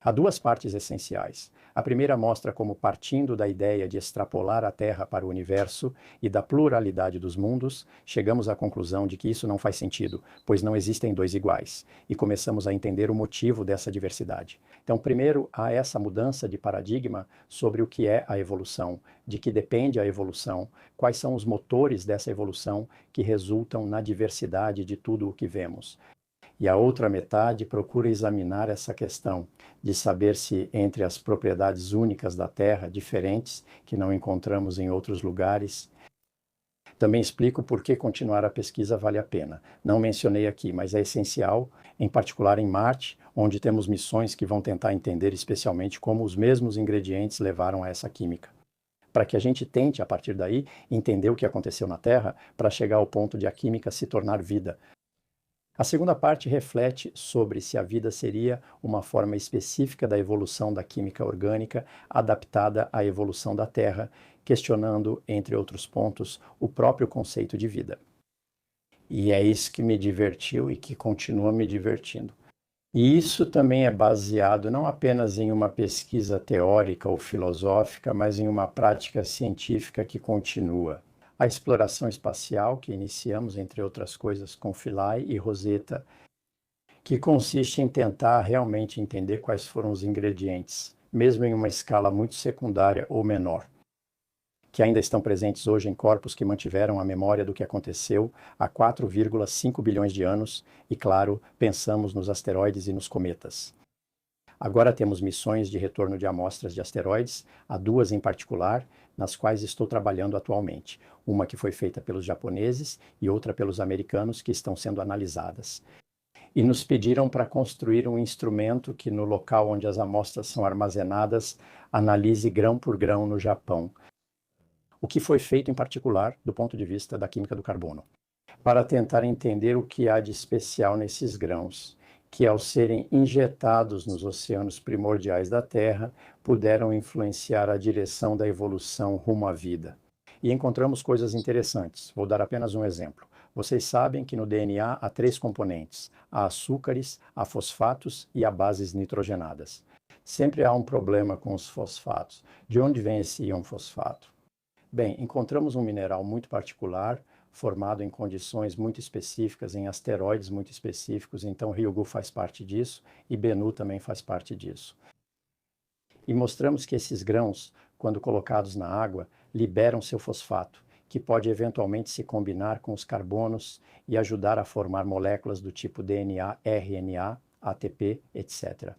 Há duas partes essenciais. A primeira mostra como, partindo da ideia de extrapolar a Terra para o universo e da pluralidade dos mundos, chegamos à conclusão de que isso não faz sentido, pois não existem dois iguais, e começamos a entender o motivo dessa diversidade. Então, primeiro, há essa mudança de paradigma sobre o que é a evolução, de que depende a evolução, quais são os motores dessa evolução que resultam na diversidade de tudo o que vemos. E a outra metade procura examinar essa questão de saber se entre as propriedades únicas da Terra, diferentes, que não encontramos em outros lugares. Também explico por que continuar a pesquisa vale a pena. Não mencionei aqui, mas é essencial, em particular em Marte, onde temos missões que vão tentar entender especialmente como os mesmos ingredientes levaram a essa química. Para que a gente tente, a partir daí, entender o que aconteceu na Terra para chegar ao ponto de a química se tornar vida. A segunda parte reflete sobre se a vida seria uma forma específica da evolução da química orgânica adaptada à evolução da Terra, questionando, entre outros pontos, o próprio conceito de vida. E é isso que me divertiu e que continua me divertindo. E isso também é baseado não apenas em uma pesquisa teórica ou filosófica, mas em uma prática científica que continua. A exploração espacial, que iniciamos, entre outras coisas, com Philae e Rosetta, que consiste em tentar realmente entender quais foram os ingredientes, mesmo em uma escala muito secundária ou menor, que ainda estão presentes hoje em corpos que mantiveram a memória do que aconteceu há 4,5 bilhões de anos e, claro, pensamos nos asteroides e nos cometas. Agora temos missões de retorno de amostras de asteroides, há duas em particular, nas quais estou trabalhando atualmente. Uma que foi feita pelos japoneses e outra pelos americanos, que estão sendo analisadas. E nos pediram para construir um instrumento que, no local onde as amostras são armazenadas, analise grão por grão no Japão. O que foi feito em particular do ponto de vista da química do carbono, para tentar entender o que há de especial nesses grãos, que ao serem injetados nos oceanos primordiais da Terra, puderam influenciar a direção da evolução rumo à vida. E encontramos coisas interessantes. Vou dar apenas um exemplo. Vocês sabem que no DNA há 3 componentes: há açúcares, há fosfatos e há bases nitrogenadas. Sempre há um problema com os fosfatos. De onde vem esse íon fosfato? Bem, encontramos um mineral muito particular, formado em condições muito específicas, em asteroides muito específicos, então Ryugu faz parte disso e Bennu também faz parte disso. E mostramos que esses grãos, quando colocados na água, liberam seu fosfato, que pode eventualmente se combinar com os carbonos e ajudar a formar moléculas do tipo DNA, RNA, ATP, etc.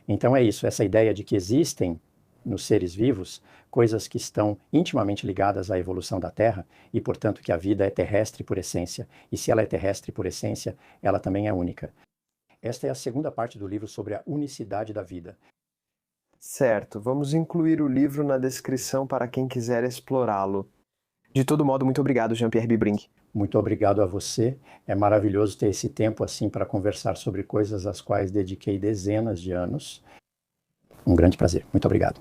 Então é isso, essa ideia de que existem nos seres vivos coisas que estão intimamente ligadas à evolução da Terra e, portanto, que a vida é terrestre por essência, e se ela é terrestre por essência, ela também é única. Esta é a segunda parte do livro sobre a unicidade da vida. Certo, vamos incluir o livro na descrição para quem quiser explorá-lo. De todo modo, muito obrigado, Jean-Pierre Bibring. Muito obrigado a você. É maravilhoso ter esse tempo assim para conversar sobre coisas às quais dediquei dezenas de anos. Um grande prazer. Muito obrigado.